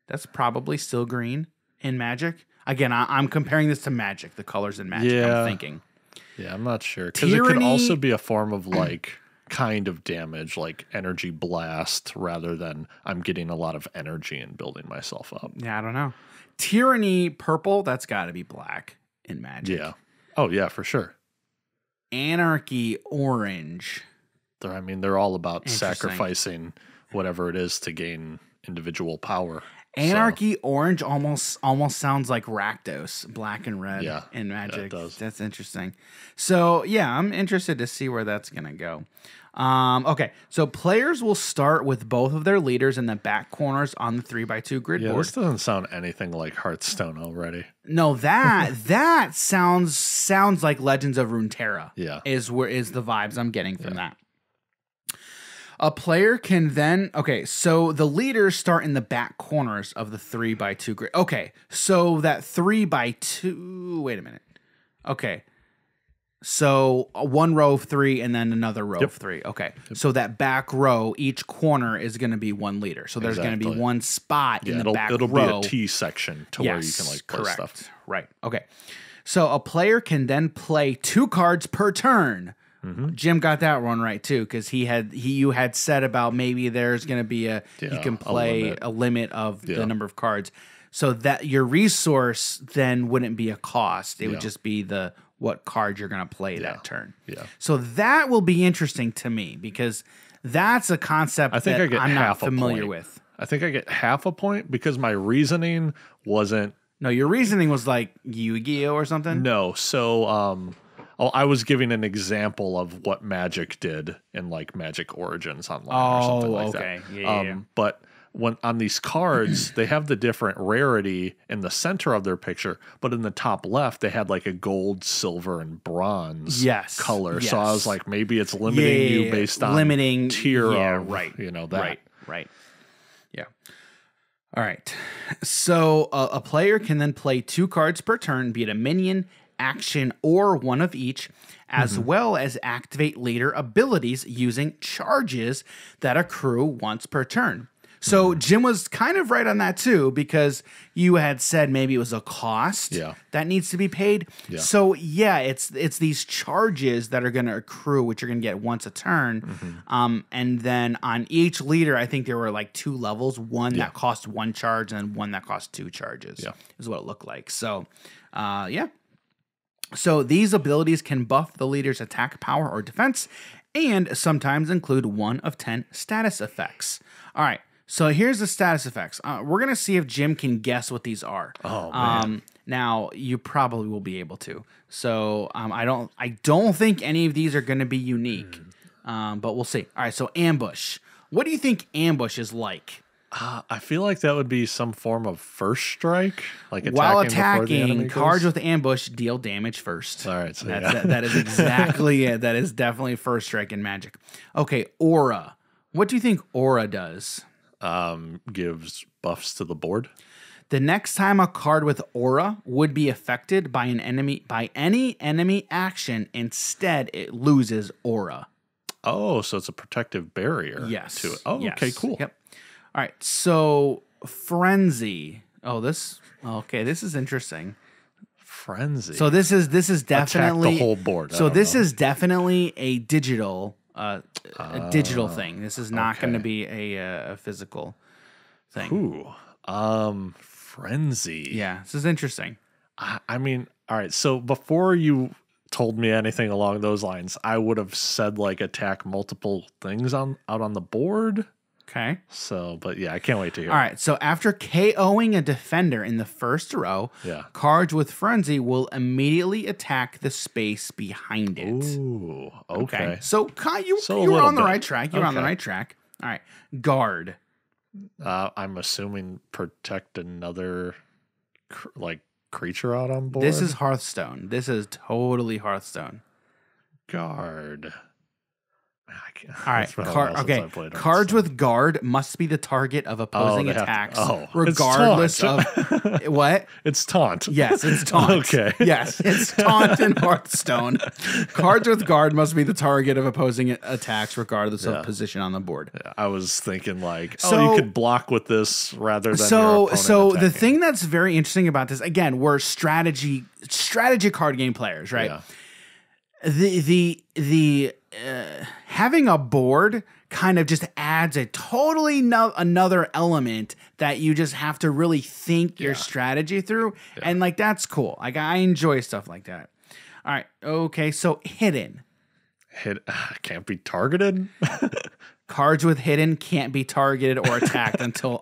[SPEAKER 1] that's probably still green in Magic. Again, I'm comparing this to Magic, the colors in Magic. I'm thinking.
[SPEAKER 2] Yeah, I'm not sure because it could also be a form of like. Kind of damage, like energy blast, rather than I'm getting a lot of energy and building myself up.
[SPEAKER 1] Yeah, I don't know. Tyranny purple, that's got to be black in Magic.
[SPEAKER 2] Yeah. Oh yeah, for sure.
[SPEAKER 1] Anarchy orange.
[SPEAKER 2] They're all about sacrificing whatever it is to gain individual power.
[SPEAKER 1] Anarchy orange almost sounds like Rakdos, black and red in Magic.
[SPEAKER 2] Yeah, it does.
[SPEAKER 1] That's interesting. So I'm interested to see where that's gonna go. Okay, so players will start with both of their leaders in the back corners on the 3x2 grid board.
[SPEAKER 2] This doesn't sound anything like Hearthstone already.
[SPEAKER 1] No, that sounds like Legends of Runeterra.
[SPEAKER 2] Yeah,
[SPEAKER 1] is the vibes I'm getting from that. A player can then, so the leaders start in the back corners of the 3x2 grid. Okay, so that 3x2, wait a minute. Okay, so one row of 3 and then another row of 3. Okay, so that back row, each corner is going to be one leader. So there's going to be one spot in the back row.
[SPEAKER 2] It'll be a T section to where you can like put stuff.
[SPEAKER 1] Right, okay. So a player can then play 2 cards per turn. Jim got that one right too, because you had said about maybe there's going to be you can play a limit of the number of cards, so that your resource then wouldn't be a cost. It would just be what card you're going to play that turn. Yeah. So that will be interesting to me because that's a concept I'm not familiar with.
[SPEAKER 2] I think I get half a point because my reasoning wasn't.
[SPEAKER 1] No, your reasoning was like Yu-Gi-Oh or something.
[SPEAKER 2] No, so I was giving an example of what Magic did in like Magic Origins Online or something like that.
[SPEAKER 1] Yeah.
[SPEAKER 2] But when on these cards, they have the different rarity in the center of their picture, but in the top left, they had like a gold, silver, and bronze color. Yes. So I was like, maybe it's limiting you based on tier of, that.
[SPEAKER 1] Right. Yeah. All right. So a player can then play 2 cards per turn, be it a minion, action, or one of each, as well as activate later abilities using charges that accrue once per turn. So Jim was kind of right on that too, because you had said maybe it was a cost that needs to be paid. Yeah. So yeah, it's these charges that are going to accrue, which you're going to get once a turn. And then on each leader, I think there were like 2 levels, one that cost 1 charge and one that cost 2 charges. Yeah, is what it looked like. So yeah. So these abilities can buff the leader's attack power or defense, and sometimes include 1 of 10 status effects. All right, so here's the status effects. We're gonna see if Jim can guess what these are.
[SPEAKER 2] Oh man!
[SPEAKER 1] Now you probably will be able to. So I don't think any of these are gonna be unique, but we'll see. All right, so ambush. What do you think ambush is like?
[SPEAKER 2] I feel like that would be some form of first strike, like
[SPEAKER 1] while attacking. Cards with ambush deal damage first.
[SPEAKER 2] All right, so
[SPEAKER 1] that is exactly it. That is definitely first strike in Magic. Okay, aura. What do you think aura does?
[SPEAKER 2] Gives buffs to the board.
[SPEAKER 1] The next time a card with aura would be affected by any enemy action, instead it loses aura.
[SPEAKER 2] Oh, so it's a protective barrier.
[SPEAKER 1] Yes.
[SPEAKER 2] To it. Oh, yes. Okay, cool.
[SPEAKER 1] Yep. All right, so frenzy. This is interesting.
[SPEAKER 2] Frenzy.
[SPEAKER 1] So this is definitely
[SPEAKER 2] attack the whole board.
[SPEAKER 1] So this is definitely a digital thing. This is not going to be a physical thing.
[SPEAKER 2] Ooh. Frenzy.
[SPEAKER 1] Yeah, this is interesting.
[SPEAKER 2] I mean, all right. So before you told me anything along those lines, I would have said like attack multiple things out on the board.
[SPEAKER 1] Okay.
[SPEAKER 2] So, but yeah, I can't wait to hear.
[SPEAKER 1] All right. So after KOing a defender in the first row, cards with Frenzy will immediately attack the space behind it.
[SPEAKER 2] Ooh. Okay.
[SPEAKER 1] So you were on the right track. You're on the right track. All right. Guard.
[SPEAKER 2] I'm assuming protect another creature out on board.
[SPEAKER 1] This is Hearthstone. This is totally Hearthstone.
[SPEAKER 2] Guard.
[SPEAKER 1] All right. Cards with guard must be the target of opposing attacks, regardless of what.
[SPEAKER 2] It's taunt.
[SPEAKER 1] Yes, it's taunt.
[SPEAKER 2] Okay.
[SPEAKER 1] Yes, it's taunt in Hearthstone. Cards with guard must be the target of opposing attacks, regardless of position on the board.
[SPEAKER 2] Yeah, I was thinking you could block with this rather than your opponent
[SPEAKER 1] So the thing that's very interesting about this, again, we're strategy card game players, right? Yeah. Having a board kind of just adds a totally another element that you just have to really think your strategy through. Yeah. And that's cool. I enjoy stuff like that. All right. Okay. So hidden.
[SPEAKER 2] Can't be targeted.
[SPEAKER 1] Cards with hidden can't be targeted or attacked until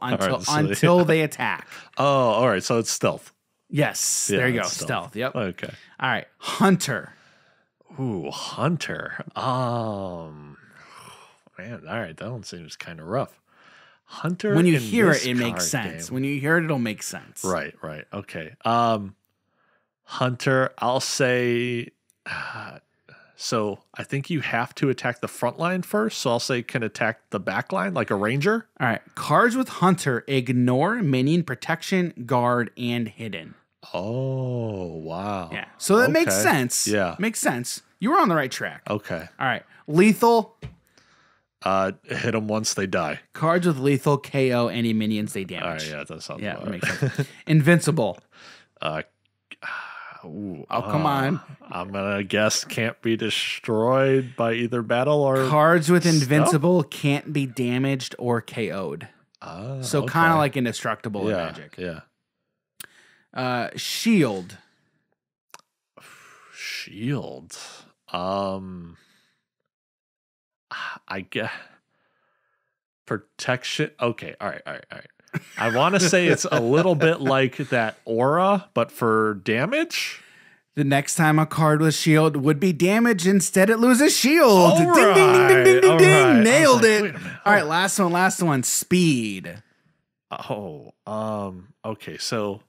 [SPEAKER 1] they attack.
[SPEAKER 2] Oh, all right. So it's stealth.
[SPEAKER 1] Yes. There you go. Stealth. Yep.
[SPEAKER 2] Okay.
[SPEAKER 1] All right. Hunter.
[SPEAKER 2] Ooh, Hunter. Man, all right, that one seems kind of rough. Hunter.
[SPEAKER 1] When you hear it, it makes sense. When you hear it, it'll make sense.
[SPEAKER 2] Right. Okay. Hunter, I'll say. So I think you have to attack the front line first. So I'll say can attack the back line like a ranger.
[SPEAKER 1] All right. Cards with Hunter ignore minion protection, guard, and hidden.
[SPEAKER 2] Oh, wow.
[SPEAKER 1] Yeah. So that makes sense.
[SPEAKER 2] Yeah.
[SPEAKER 1] Makes sense. You were on the right track.
[SPEAKER 2] Okay.
[SPEAKER 1] All right. Lethal.
[SPEAKER 2] Hit them once they die.
[SPEAKER 1] Cards with lethal KO any minions they damage.
[SPEAKER 2] All right, yeah, that sounds
[SPEAKER 1] that makes sense. Invincible.
[SPEAKER 2] Come
[SPEAKER 1] on.
[SPEAKER 2] I'm gonna guess can't be destroyed by either battle or
[SPEAKER 1] cards with invincible can't be damaged or KO'd. So kind of like indestructible in Magic.
[SPEAKER 2] Yeah.
[SPEAKER 1] Shield.
[SPEAKER 2] I guess protection. Okay, all right. I want to say it's a little bit like that aura, but for damage.
[SPEAKER 1] The next time a card with shield would be damaged, instead it loses shield. Ding,
[SPEAKER 2] right.
[SPEAKER 1] ding, ding, ding, ding.
[SPEAKER 2] Right.
[SPEAKER 1] Nailed it. All right, last one. Speed.
[SPEAKER 2] Okay, so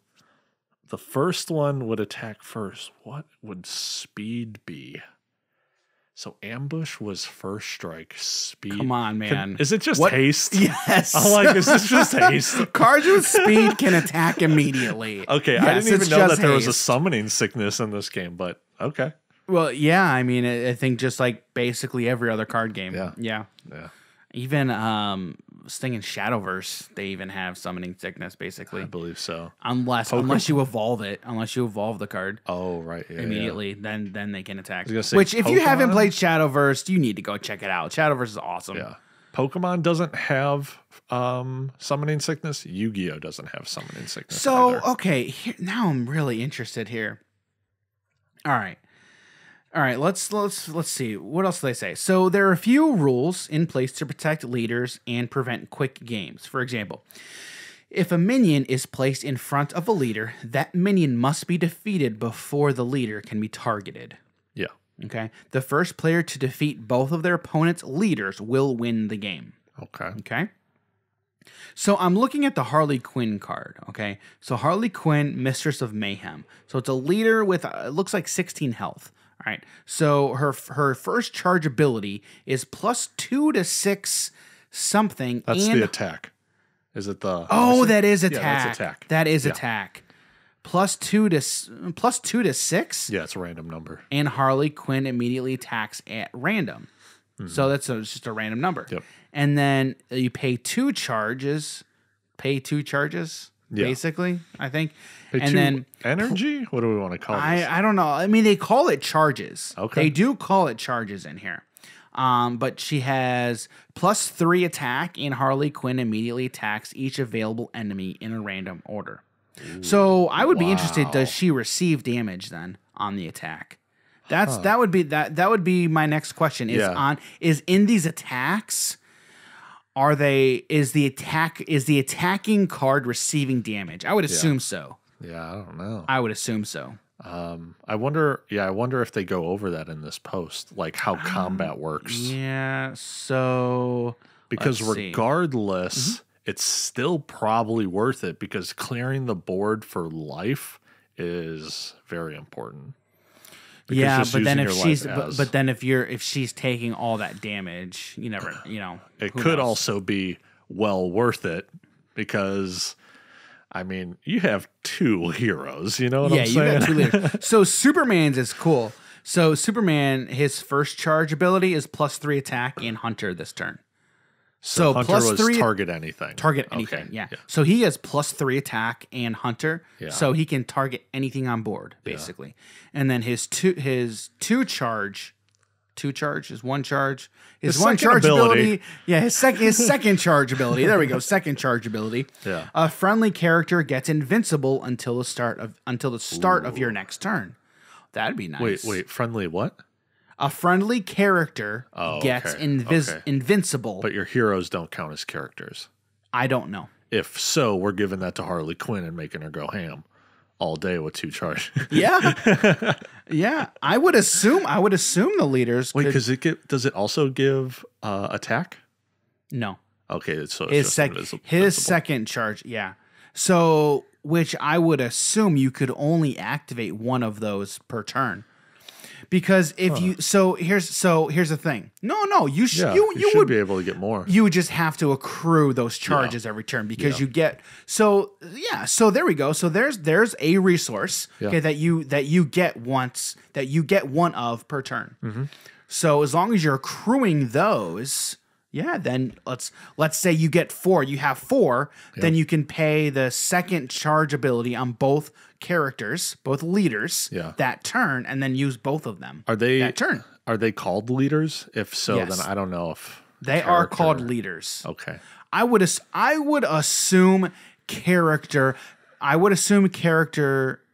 [SPEAKER 2] the first one would attack first. What would speed be? So ambush was first strike. Speed.
[SPEAKER 1] Come on, man.
[SPEAKER 2] Is it just haste?
[SPEAKER 1] Yes.
[SPEAKER 2] I'm like, is this just haste?
[SPEAKER 1] Cards with speed can attack immediately.
[SPEAKER 2] Okay,
[SPEAKER 1] yes,
[SPEAKER 2] I didn't even know that there was a
[SPEAKER 1] haste.
[SPEAKER 2] summoning sickness in this game, but okay.
[SPEAKER 1] Well, yeah, I mean, I think just like basically every other card game.
[SPEAKER 2] Yeah.
[SPEAKER 1] Even thing in Shadowverse, they even have summoning sickness, basically.
[SPEAKER 2] I believe so.
[SPEAKER 1] Unless you evolve it, unless you evolve the card.
[SPEAKER 2] Oh, right. Yeah,
[SPEAKER 1] immediately, then they can attack.
[SPEAKER 2] Say,
[SPEAKER 1] which, if you haven't
[SPEAKER 2] Pokemon?
[SPEAKER 1] played Shadowverse, you need to go check it out. Shadowverse is awesome.
[SPEAKER 2] Yeah. Pokemon doesn't have summoning sickness. Yu-Gi-Oh doesn't have summoning sickness.
[SPEAKER 1] So,
[SPEAKER 2] either.
[SPEAKER 1] okay, now I'm really interested here. All right. Let's see. What else do they say? So there are a few rules in place to protect leaders and prevent quick games. For example, if a minion is placed in front of a leader, that minion must be defeated before the leader can be targeted.
[SPEAKER 2] Yeah.
[SPEAKER 1] Okay. The first player to defeat both of their opponent's leaders will win the game. Okay. So I'm looking at the Harley Quinn card. Okay. So Harley Quinn, Mistress of Mayhem. So it's a leader with it looks like 16 health. All right. So her first charge ability is +2 to 6 something.
[SPEAKER 2] That's the attack. Is it the?
[SPEAKER 1] Oh, that is attack.
[SPEAKER 2] Yeah, that's attack.
[SPEAKER 1] That is attack. +2 to 6.
[SPEAKER 2] Yeah, it's a random number.
[SPEAKER 1] And Harley Quinn immediately attacks at random. So it's just a random number.
[SPEAKER 2] Yep.
[SPEAKER 1] And then you pay 2 charges. Basically, I think. And then
[SPEAKER 2] energy? What do we want to call this?
[SPEAKER 1] I don't know. I mean, they call it charges.
[SPEAKER 2] Okay.
[SPEAKER 1] They do call it charges in here. But she has +3 attack, and Harley Quinn immediately attacks each available enemy in a random order. Ooh, so I would be interested. Does she receive damage then on the attack? That would be my next question. Is in these attacks, is the attacking card receiving damage? I would assume so.
[SPEAKER 2] Yeah, I don't know.
[SPEAKER 1] I would assume so.
[SPEAKER 2] I wonder if they go over that in this post, like how combat works.
[SPEAKER 1] Yeah, so
[SPEAKER 2] because regardless, it's still probably worth it because clearing the board for life is very important.
[SPEAKER 1] Because but then if she's taking all that damage,
[SPEAKER 2] it could also be well worth it because I mean, you have 2 heroes, you know what I'm saying?
[SPEAKER 1] Yeah, you got 2 leaders. So Superman's is cool. So Superman, his first charge ability is +3 attack and Hunter this turn. So
[SPEAKER 2] Hunter was target anything.
[SPEAKER 1] Okay. Yeah. So he has +3 attack and Hunter. Yeah. So he can target anything on board, basically. Yeah. And then his two charge is 1 charge. His 1 charge ability. Yeah, his second charge ability. There we go. Second charge ability.
[SPEAKER 2] Yeah.
[SPEAKER 1] A friendly character gets invincible until the start of your next turn. That'd be nice.
[SPEAKER 2] Wait, friendly what?
[SPEAKER 1] A friendly character gets invincible.
[SPEAKER 2] But your heroes don't count as characters.
[SPEAKER 1] I don't know.
[SPEAKER 2] If so, we're giving that to Harley Quinn and making her go ham all day with 2 charge.
[SPEAKER 1] Yeah. Yeah. I would assume the leaders.
[SPEAKER 2] Wait, because does it also give attack?
[SPEAKER 1] No.
[SPEAKER 2] Okay, so
[SPEAKER 1] his second charge, yeah. So, which I would assume you could only activate one of those per turn. Because if here's the thing. No, you would
[SPEAKER 2] be able to get more.
[SPEAKER 1] You would just have to accrue those charges every turn because you get so there we go. So there's a resource that you get one of per turn. Mm-hmm. So as long as you're accruing those, then let's say you get 4, you have 4, then you can pay the second charge ability on both characters, both leaders, that turn, and then use both of them. That turn?
[SPEAKER 2] Are they called leaders? If so, then I don't know if
[SPEAKER 1] they are called leaders.
[SPEAKER 2] Okay.
[SPEAKER 1] I would assume character.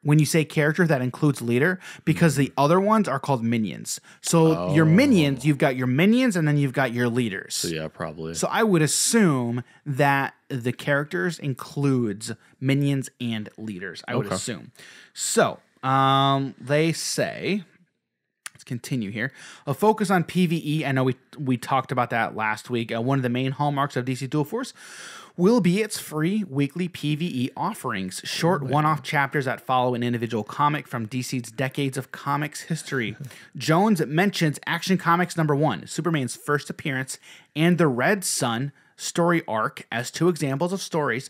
[SPEAKER 1] When you say character, that includes leader because the other ones are called minions. So your minions, you've got your minions and then you've got your leaders.
[SPEAKER 2] So yeah, probably.
[SPEAKER 1] So I would assume that the characters includes minions and leaders. I would assume. So they say, let's continue here. A focus on PvE. I know we talked about that last week. One of the main hallmarks of DC Dual Force will be its free weekly PvE offerings, short one-off chapters that follow an individual comic from DC's decades of comics history. Jones mentions Action Comics #1, Superman's first appearance, and the Red Sun story arc as 2 examples of stories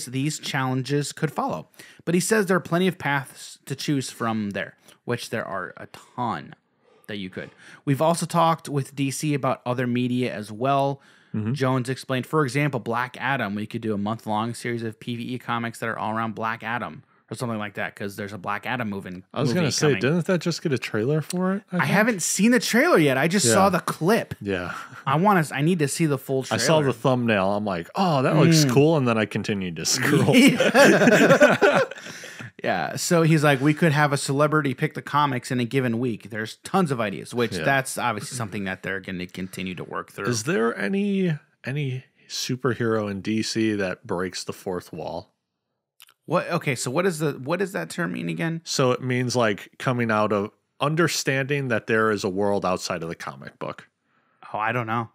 [SPEAKER 1] these challenges could follow. But he says there are plenty of paths to choose from there, which there are a ton that you could. We've also talked with DC about other media as well. Jones explained, for example, Black Adam, we could do a month-long series of PvE comics that are all around Black Adam or something like that, because there's a Black Adam movie.
[SPEAKER 2] I was going to say, didn't that just get a trailer for it?
[SPEAKER 1] I haven't seen the trailer yet. I just saw the clip.
[SPEAKER 2] Yeah.
[SPEAKER 1] I need to see the full trailer.
[SPEAKER 2] I saw the thumbnail. I'm like, oh, that looks cool. And then I continued to scroll.
[SPEAKER 1] Yeah. So he's like, we could have a celebrity pick the comics in a given week. There's tons of ideas, which that's obviously something that they're going to continue to work through.
[SPEAKER 2] Is there any superhero in DC that breaks the fourth wall?
[SPEAKER 1] What? Okay. So what does that term mean again?
[SPEAKER 2] So it means like coming out of understanding that there is a world outside of the comic book.
[SPEAKER 1] Oh, I don't know.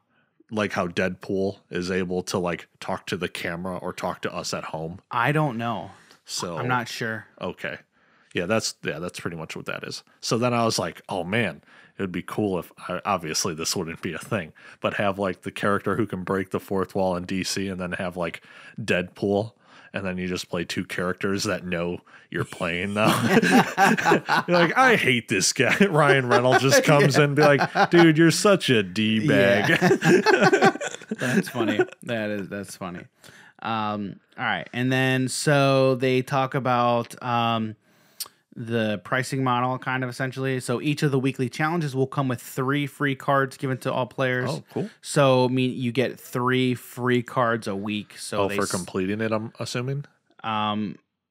[SPEAKER 2] Like how Deadpool is able to like talk to the camera or talk to us at home.
[SPEAKER 1] I don't know.
[SPEAKER 2] So
[SPEAKER 1] I'm not sure.
[SPEAKER 2] Okay. Yeah, that's pretty much what that is. So then I was like, oh man, it would be cool if obviously this wouldn't be a thing, but have like the character who can break the fourth wall in DC, and then have like Deadpool, and then you just play two characters that know you're playing now. You're like, I hate this guy. Ryan Reynolds just comes in and be like, dude, you're such a D-bag.
[SPEAKER 1] Yeah. That's funny. That's funny. All right. And then so they talk about the pricing model, kind of essentially. So each of the weekly challenges will come with 3 free cards given to all players.
[SPEAKER 2] Oh, cool.
[SPEAKER 1] So I mean, you get 3 free cards a week. So
[SPEAKER 2] for completing it, I'm assuming.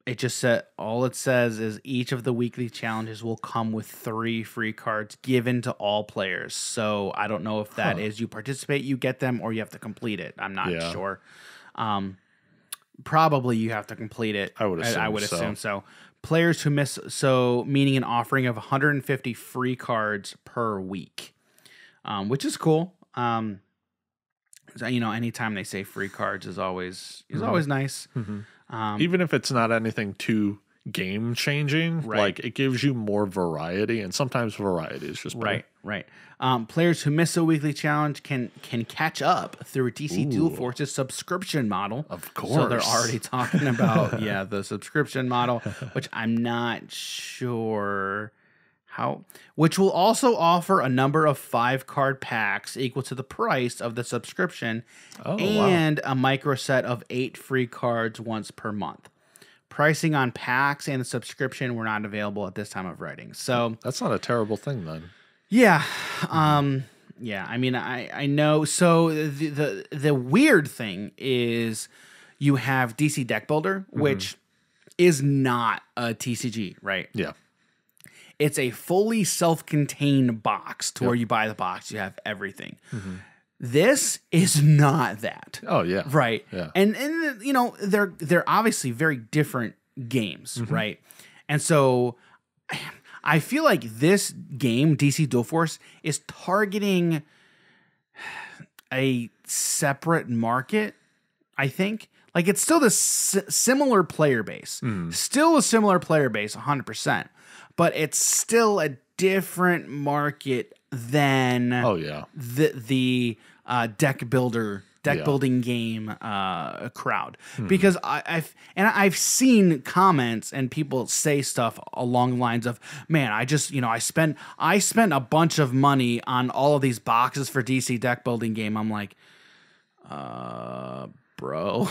[SPEAKER 1] It just said, all it says is each of the weekly challenges will come with 3 free cards given to all players. So I don't know if that is you participate, you get them, or you have to complete it. I'm not sure. Probably you have to complete it.
[SPEAKER 2] I would assume
[SPEAKER 1] so. Players who miss, so meaning an offering of 150 free cards per week, which is cool. So, anytime they say free cards is always nice.
[SPEAKER 2] Even if it's not anything too game changing, like it gives you more variety, and sometimes variety is just better.
[SPEAKER 1] Right. Players who miss a weekly challenge can catch up through a DC Dual Forces subscription model.
[SPEAKER 2] Of course.
[SPEAKER 1] So they're already talking about the subscription model, which I'm not sure how. Which will also offer a number of 5-card packs equal to the price of the subscription, and a micro set of 8 free cards once per month. Pricing on packs and the subscription were not available at this time of writing. So
[SPEAKER 2] that's not a terrible thing then.
[SPEAKER 1] Yeah. Yeah. I mean, I know. So the weird thing is you have DC Deck Builder, which is not a TCG, right?
[SPEAKER 2] Yeah.
[SPEAKER 1] It's a fully self-contained box to where you buy the box, you have everything. This is not that.
[SPEAKER 2] Oh yeah.
[SPEAKER 1] Right.
[SPEAKER 2] Yeah.
[SPEAKER 1] And they're obviously very different games, right? And so I feel like this game, DC Dual Force, is targeting a separate market, I think. Like, it's still the similar player base. Still a similar player base, 100%. But it's still a different market than the deck building game crowd, because I've seen comments and people say stuff along the lines of, man, I spent a bunch of money on all of these boxes for DC deck building game. I'm like, bro,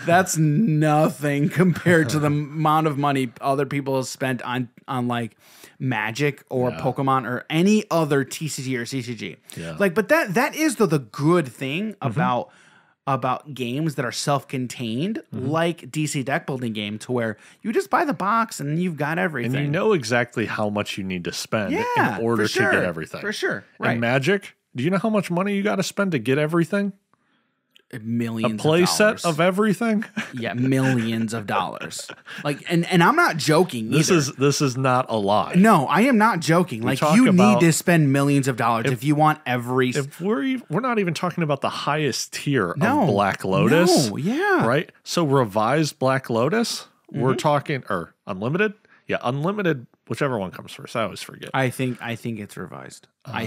[SPEAKER 1] that's nothing compared to the amount of money other people have spent on like Magic or Pokemon or any other TCG or CCG. Yeah. Like, but that is the good thing about games that are self-contained, like DC deck building game, to where you just buy the box and you've got everything.
[SPEAKER 2] And you know exactly how much you need to spend in order to get everything.
[SPEAKER 1] For sure. Right.
[SPEAKER 2] In Magic, do you know how much money you got to spend to get everything?
[SPEAKER 1] Millions
[SPEAKER 2] a play
[SPEAKER 1] of dollars.
[SPEAKER 2] set of everything.
[SPEAKER 1] Yeah, millions of dollars. Like, and I'm not joking.
[SPEAKER 2] This is not a lie.
[SPEAKER 1] No, I am not joking. Like, you need to spend millions of dollars if you want every.
[SPEAKER 2] If we're not even talking about the highest tier of Black Lotus.
[SPEAKER 1] No, yeah,
[SPEAKER 2] right. So revised Black Lotus, we're talking unlimited. Yeah, unlimited. Whichever one comes first, I always forget.
[SPEAKER 1] I think it's revised. I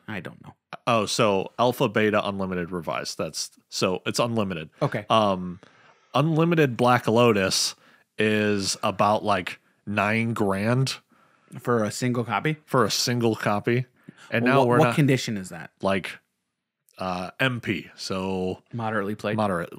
[SPEAKER 1] don't know.
[SPEAKER 2] Oh, so alpha, beta, unlimited, revised. So it's unlimited.
[SPEAKER 1] Okay.
[SPEAKER 2] Unlimited Black Lotus is about like $9,000
[SPEAKER 1] for a single copy.
[SPEAKER 2] And now
[SPEAKER 1] what condition is that?
[SPEAKER 2] Like, MP, so
[SPEAKER 1] Moderately played.
[SPEAKER 2] moderate.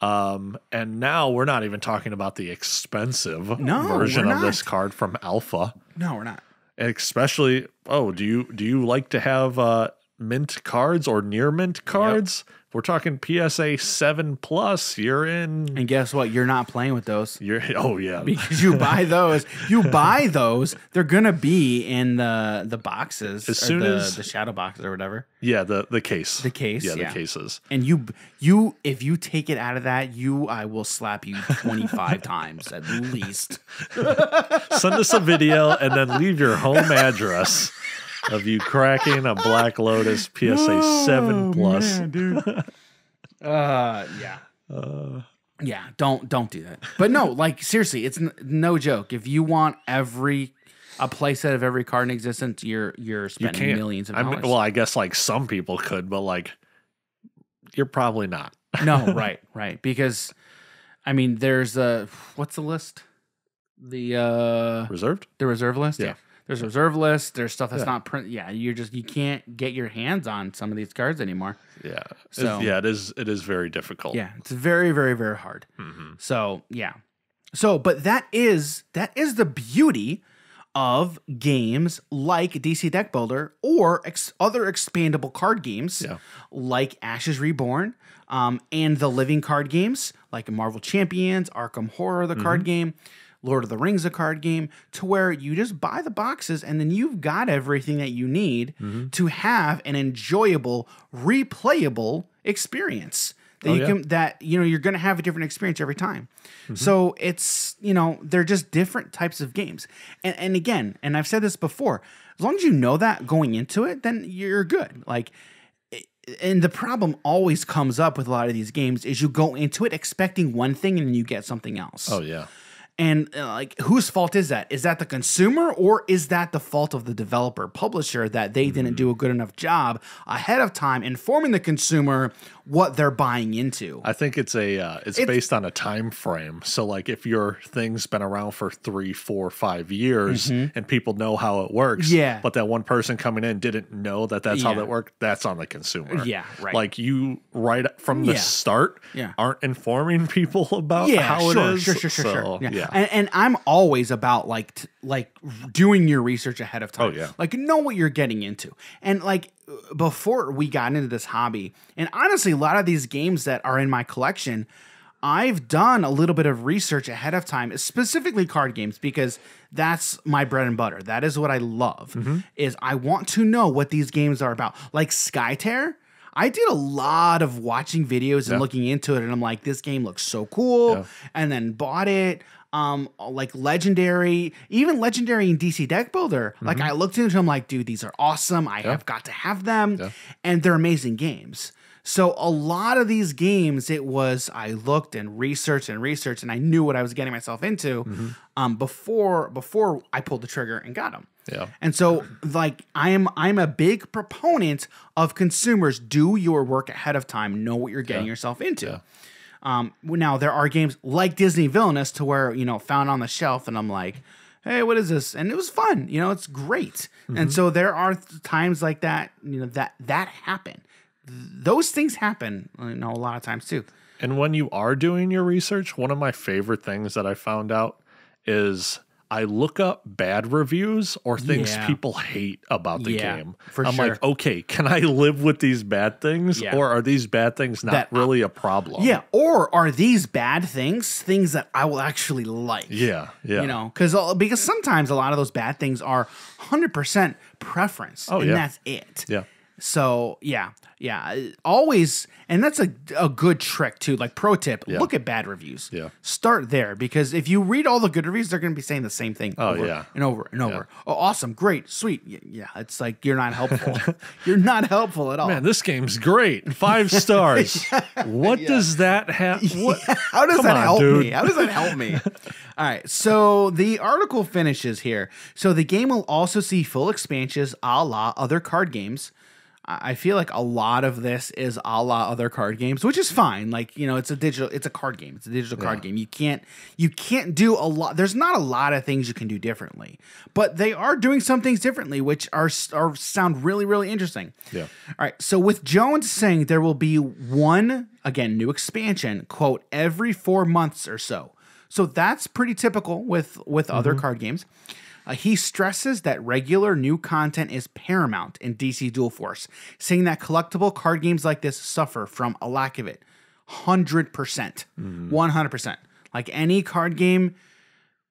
[SPEAKER 2] And now we're not even talking about the expensive
[SPEAKER 1] No,
[SPEAKER 2] version
[SPEAKER 1] we're
[SPEAKER 2] of this
[SPEAKER 1] not.
[SPEAKER 2] card from Alpha.
[SPEAKER 1] No, we're not.
[SPEAKER 2] Especially, do you like to have mint cards or near mint cards? If we're talking PSA 7+, you're in.
[SPEAKER 1] And guess what? You're not playing with those.
[SPEAKER 2] Oh yeah,
[SPEAKER 1] Because you buy those. They're gonna be in the boxes.
[SPEAKER 2] As soon as
[SPEAKER 1] the shadow boxes or whatever.
[SPEAKER 2] yeah, the case.
[SPEAKER 1] The case.
[SPEAKER 2] Yeah,
[SPEAKER 1] Yeah.
[SPEAKER 2] the cases.
[SPEAKER 1] And if you take it out of that, I will slap you 25 times at least.
[SPEAKER 2] Send us a video and then leave your home address of you cracking a Black Lotus PSA 7+.
[SPEAKER 1] Man, dude. Yeah. Yeah, don't do that. But no, like seriously, it's no joke. If you want a playset of every card in existence, you're spending millions of dollars.
[SPEAKER 2] I guess like some people could, but like you're probably not.
[SPEAKER 1] No, right. Because I mean, there's what's the list? The
[SPEAKER 2] Reserved?
[SPEAKER 1] The reserve list?
[SPEAKER 2] Yeah.
[SPEAKER 1] There's a reserve list. There's stuff that's not print. Yeah, you can't get your hands on some of these cards anymore.
[SPEAKER 2] Yeah.
[SPEAKER 1] So
[SPEAKER 2] it is very difficult.
[SPEAKER 1] yeah, it's very, very, very hard.
[SPEAKER 2] Mm-hmm.
[SPEAKER 1] So yeah. So, but that is the beauty of games like DC Deck Builder or other expandable card games like Ashes Reborn, and the living card games like Marvel Champions, Arkham Horror, the card game, Lord of the Rings, a card game, to where you just buy the boxes and then you've got everything that you need to have an enjoyable, replayable experience. That you're going to have a different experience every time. So it's, they're just different types of games. And again, and I've said this before, as long as you know that going into it, then you're good. Like, and the problem always comes up with a lot of these games is you go into it expecting one thing and then you get something else.
[SPEAKER 2] Oh yeah.
[SPEAKER 1] And like, whose fault is that? Is that the consumer or is that the fault of the developer publisher that they didn't do a good enough job ahead of time informing the consumer what they're buying into?
[SPEAKER 2] I think it's based on a time frame. So like if your thing's been around for 3, 4, 5 years and people know how it works, but that one person coming in didn't know that's how that worked, that's on the consumer.
[SPEAKER 1] Yeah, right.
[SPEAKER 2] Like you right from the start aren't informing people about how it is.
[SPEAKER 1] Sure. Yeah. And I'm always about like doing your research ahead of time.
[SPEAKER 2] Oh yeah.
[SPEAKER 1] Like know what you're getting into. And like before we got into this hobby, and honestly, a lot of these games that are in my collection, I've done a little bit of research ahead of time, specifically card games, because that's my bread and butter. That is what I love, is I want to know what these games are about. Like Skytear, I did a lot of watching videos and looking into it, and I'm like, this game looks so cool, and then bought it. Like Legendary, even Legendary in DC Deck Builder. Like I looked into them, like, dude, these are awesome. I have got to have them, and they're amazing games. So a lot of these games, it was I looked and researched, and I knew what I was getting myself into before I pulled the trigger and got them.
[SPEAKER 2] Yeah.
[SPEAKER 1] And so like I'm a big proponent of consumers do your work ahead of time, know what you're getting yourself into.
[SPEAKER 2] Yeah.
[SPEAKER 1] Now there are games like Disney Villainous to where, found on the shelf and I'm like, hey, what is this? And it was fun, it's great. And so there are times like that, that happen. Those things happen, a lot of times too.
[SPEAKER 2] And when you are doing your research, one of my favorite things that I found out is I look up bad reviews or things people hate about the game. I'm like, okay, can I live with these bad things? Or are these bad things not really a problem?
[SPEAKER 1] Yeah. Or are these bad things that I will actually like?
[SPEAKER 2] Yeah.
[SPEAKER 1] Because sometimes a lot of those bad things are 100% preference. And that's it.
[SPEAKER 2] Yeah.
[SPEAKER 1] So, yeah, always, and that's a good trick too. Like pro tip, look at bad reviews.
[SPEAKER 2] Yeah.
[SPEAKER 1] Start there, because if you read all the good reviews, they're going to be saying the same thing over and over and over. Oh, awesome, great, sweet. Yeah, it's like you're not helpful. You're not helpful at all.
[SPEAKER 2] Man, this game's great. 5 stars. What does that have?
[SPEAKER 1] How does that help me? How does that help me? All right, so the article finishes here. So the game will also see full expansions a la other card games. I feel like a lot of this is a la other card games, which is fine. Like, you know, it's a card game. It's a digital card game. You can't do a lot. There's not a lot of things you can do differently, but they are doing some things differently, which are sound really, really interesting.
[SPEAKER 2] Yeah.
[SPEAKER 1] All right. So with Jones saying there will be one, again, new expansion, quote, every 4 months or so. So that's pretty typical with other card games. He stresses that regular new content is paramount in DC Dual Force, saying that collectible card games like this suffer from a lack of it. 100%. 100%. Like any card game,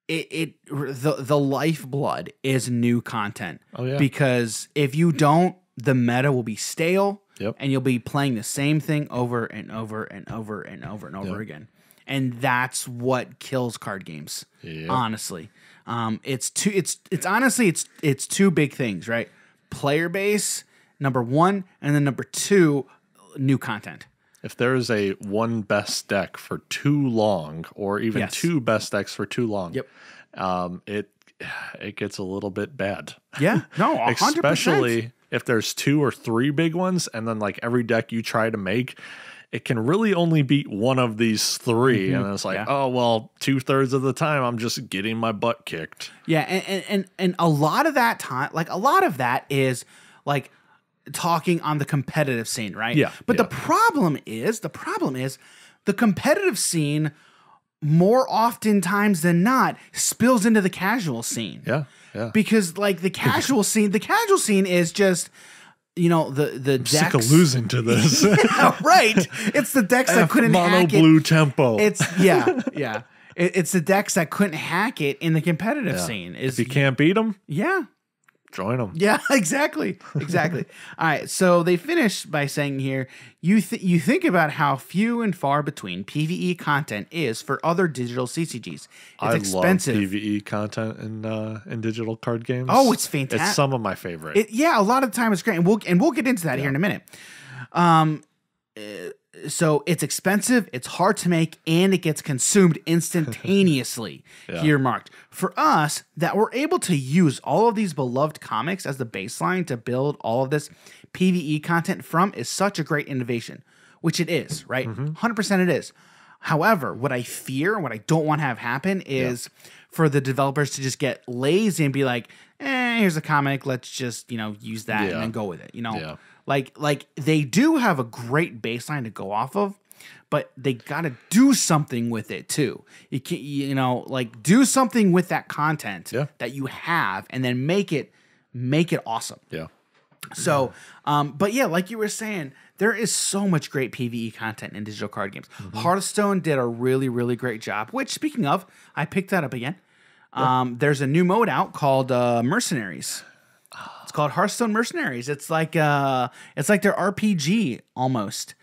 [SPEAKER 1] the lifeblood is new content.
[SPEAKER 2] Oh, yeah.
[SPEAKER 1] Because if you don't, the meta will be stale,
[SPEAKER 2] Yep.
[SPEAKER 1] and you'll be playing the same thing over and over and over and over and over again. And that's what kills card games. Yep. Honestly. It's two big things, right? Player base, number one, and then number two, new content.
[SPEAKER 2] If there is a one best deck for too long, or even two best decks for too long, it gets a little bit bad.
[SPEAKER 1] Yeah, no, 100%.
[SPEAKER 2] Especially if there's 2 or 3 big ones, and then like every deck you try to make, it can really only beat one of these 3. And it's like, oh, well, 2/3 of the time I'm just getting my butt kicked.
[SPEAKER 1] Yeah. And a lot of that time, like a lot of that is like talking on the competitive scene, right?
[SPEAKER 2] Yeah.
[SPEAKER 1] But the problem is the competitive scene more oftentimes than not spills into the casual scene.
[SPEAKER 2] Yeah. Yeah.
[SPEAKER 1] Because like the casual scene is just, you know, the decks.
[SPEAKER 2] Sick of losing to this.
[SPEAKER 1] Yeah, right. It's the decks that couldn't hack it.
[SPEAKER 2] Blue tempo.
[SPEAKER 1] It's It's the decks that couldn't hack it in the competitive scene.
[SPEAKER 2] If you can't beat them, join them.
[SPEAKER 1] Yeah, exactly. All right, so they finish by saying here, you think about how few and far between PvE content is for other digital CCGs. It's expensive.
[SPEAKER 2] Love PvE content in digital card games.
[SPEAKER 1] Oh, it's fantastic.
[SPEAKER 2] It's some of my favorite.
[SPEAKER 1] A lot of the time it's great, and we'll get into that here in a minute. So it's expensive, it's hard to make, and it gets consumed instantaneously. Here marked. For us, that we're able to use all of these beloved comics as the baseline to build all of this PvE content from is such a great innovation, which it is, right? 100% it is. However, what I fear and what I don't want to have happen is for the developers to just get lazy and be like, here's a comic, let's just, use that and then go with it,
[SPEAKER 2] Yeah.
[SPEAKER 1] Like they do have a great baseline to go off of, but they got to do something with it too. You can, do something with that content that you have, and then make it awesome.
[SPEAKER 2] Yeah.
[SPEAKER 1] So, but yeah, like you were saying, there is so much great PvE content in digital card games. Hearthstone did a really, really great job. Which, speaking of, I picked that up again. There's a new mode out called Mercenaries. It's called Hearthstone Mercenaries. It's like their RPG almost.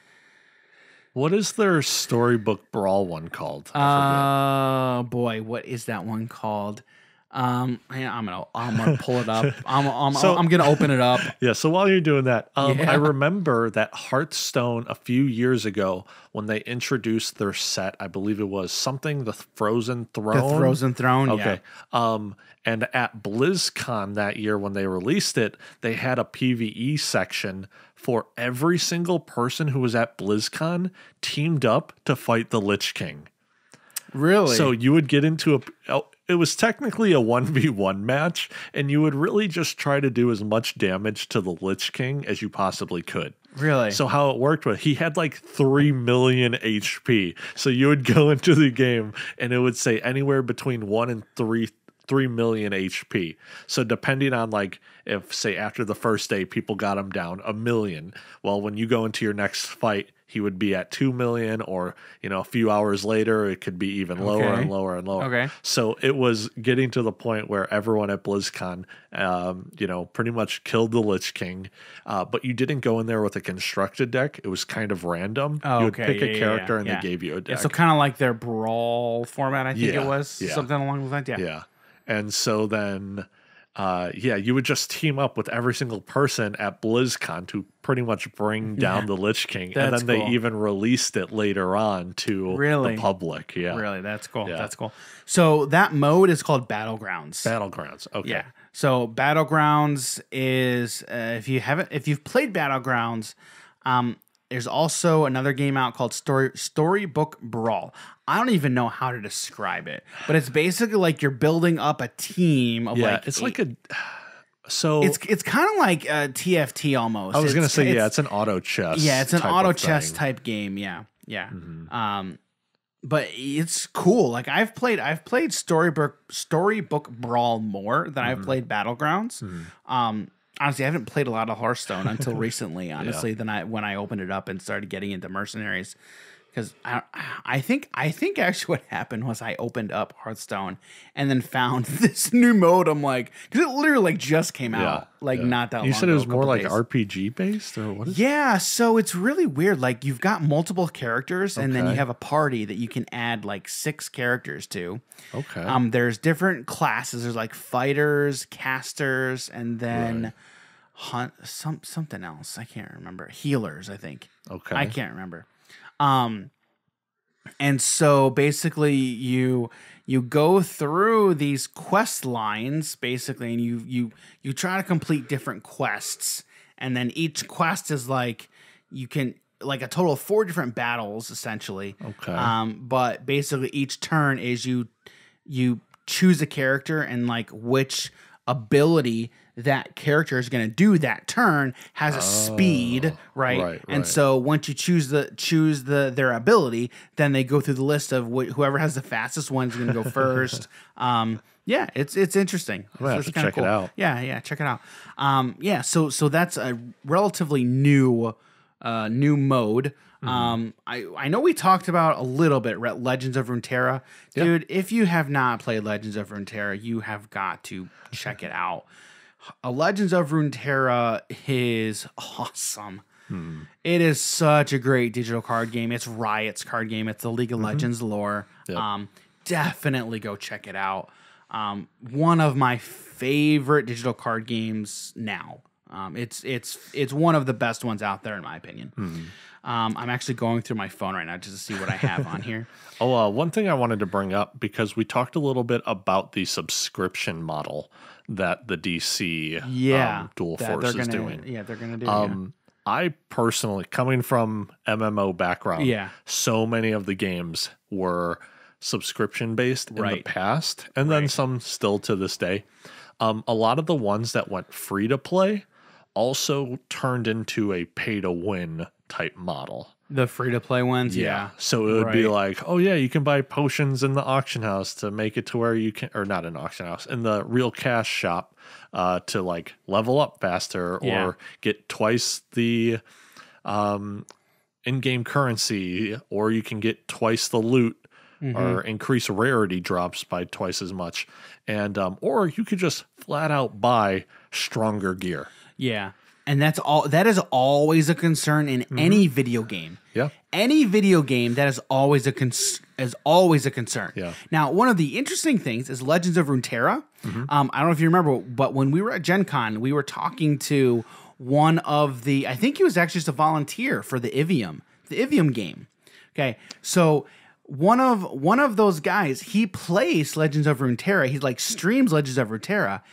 [SPEAKER 2] What is their storybook brawl one called?
[SPEAKER 1] Boy, what is that one called? I'm gonna pull it up. I'm gonna open it up.
[SPEAKER 2] Yeah. So while you're doing that, I remember that Hearthstone a few years ago when they introduced their set. I believe it was something the Frozen Throne.
[SPEAKER 1] The Frozen Throne.
[SPEAKER 2] Okay. Yeah. And at BlizzCon that year when they released it, they had a PvE section for every single person who was at BlizzCon teamed up to fight the Lich King.
[SPEAKER 1] Really?
[SPEAKER 2] So you would get into it was technically a 1v1 match, and you would really just try to do as much damage to the Lich King as you possibly could.
[SPEAKER 1] Really?
[SPEAKER 2] So how it worked was he had like 3 million HP. So you would go into the game and it would say anywhere between 1 and 3 million HP. So depending on like if say after the first day people got him down 1 million, well when you go into your next fight he would be at 2 million, or a few hours later it could be even lower and lower and lower.
[SPEAKER 1] Okay.
[SPEAKER 2] So it was getting to the point where everyone at BlizzCon pretty much killed the Lich King, but you didn't go in there with a constructed deck. It was kind of random. You would pick a character and they gave you a deck.
[SPEAKER 1] So kind of like their brawl format, I think it was. Something along those lines.
[SPEAKER 2] Yeah. And so then yeah, you would just team up with every single person at BlizzCon to pretty much bring down the Lich King. And then they even released it later on to the public. Yeah.
[SPEAKER 1] Really? That's cool. Yeah. That's cool. So that mode is called Battlegrounds.
[SPEAKER 2] Battlegrounds. Okay. Yeah.
[SPEAKER 1] So Battlegrounds is, if you've played Battlegrounds, there's also another game out called Storybook Brawl. I don't even know how to describe it, but it's basically like you're building up a team of
[SPEAKER 2] it's like a
[SPEAKER 1] it's kind of like a TFT almost.
[SPEAKER 2] I was gonna say it's an auto chess.
[SPEAKER 1] Yeah, it's an auto chess type game. Yeah. Mm-hmm. But it's cool. Like I've played Storybook Brawl more than I've played Battlegrounds. Mm-hmm. Honestly, I haven't played a lot of Hearthstone until recently. Honestly, when I opened it up and started getting into Mercenaries, because I think actually what happened was I opened up Hearthstone and then found this new mode. I'm like, because it literally just came out not that long ago.
[SPEAKER 2] You said it was more like RPG based, or what?
[SPEAKER 1] Yeah, so it's really weird. Like you've got multiple characters, and then you have a party that you can add like 6 characters to.
[SPEAKER 2] Okay.
[SPEAKER 1] There's different classes. There's like fighters, casters, and then something else. I can't remember. Healers, I think.
[SPEAKER 2] Okay.
[SPEAKER 1] I can't remember. And so basically you go through these quest lines basically, and you try to complete different quests, and then each quest is like you can like a total of 4 different battles essentially.
[SPEAKER 2] Okay.
[SPEAKER 1] But basically each turn is you choose a character, and like which ability that character is going to do that turn has a speed, right? And so once you choose their ability, then they go through the list of whoever has the fastest one is going to go first. Yeah, it's interesting.
[SPEAKER 2] I'm gonna have to check it out.
[SPEAKER 1] Yeah, check it out. So that's a relatively new mode. I know we talked about a little bit Legends of Runeterra. Dude, if you have not played Legends of Runeterra, you have got to check it out. Legends of Runeterra is awesome. It is such a great digital card game. It's Riot's card game. It's the League of Legends lore. Definitely go check it out. One of my favorite digital card games now. It's one of the best ones out there in my opinion. I'm actually going through my phone right now just to see what I have on here.
[SPEAKER 2] One thing I wanted to bring up, because we talked a little bit about the subscription model that the DC Dual Force is doing.
[SPEAKER 1] Yeah, they're going to do
[SPEAKER 2] I personally, coming from MMO background, so many of the games were subscription based in the past, and then some still to this day. A lot of the ones that went free to play also turned into a pay to win type model.
[SPEAKER 1] The free-to-play ones,
[SPEAKER 2] So it would be like, oh yeah, you can buy potions in the auction house to make it to where you can, or not an auction house, in the real cash shop to like level up faster or get twice the in-game currency, or you can get twice the loot or increase rarity drops by twice as much. And or you could just flat out buy stronger gear.
[SPEAKER 1] Yeah. And that is always a concern in any video game.
[SPEAKER 2] Yeah.
[SPEAKER 1] Any video game, that is always a concern.
[SPEAKER 2] Yeah.
[SPEAKER 1] Now, one of the interesting things is Legends of Runeterra. I don't know if you remember, but when we were at Gen Con, we were talking to one of the, I think he was actually just a volunteer for the Evium game. Okay. So one of those guys, he plays Legends of Runeterra. He like streams Legends of Runeterra,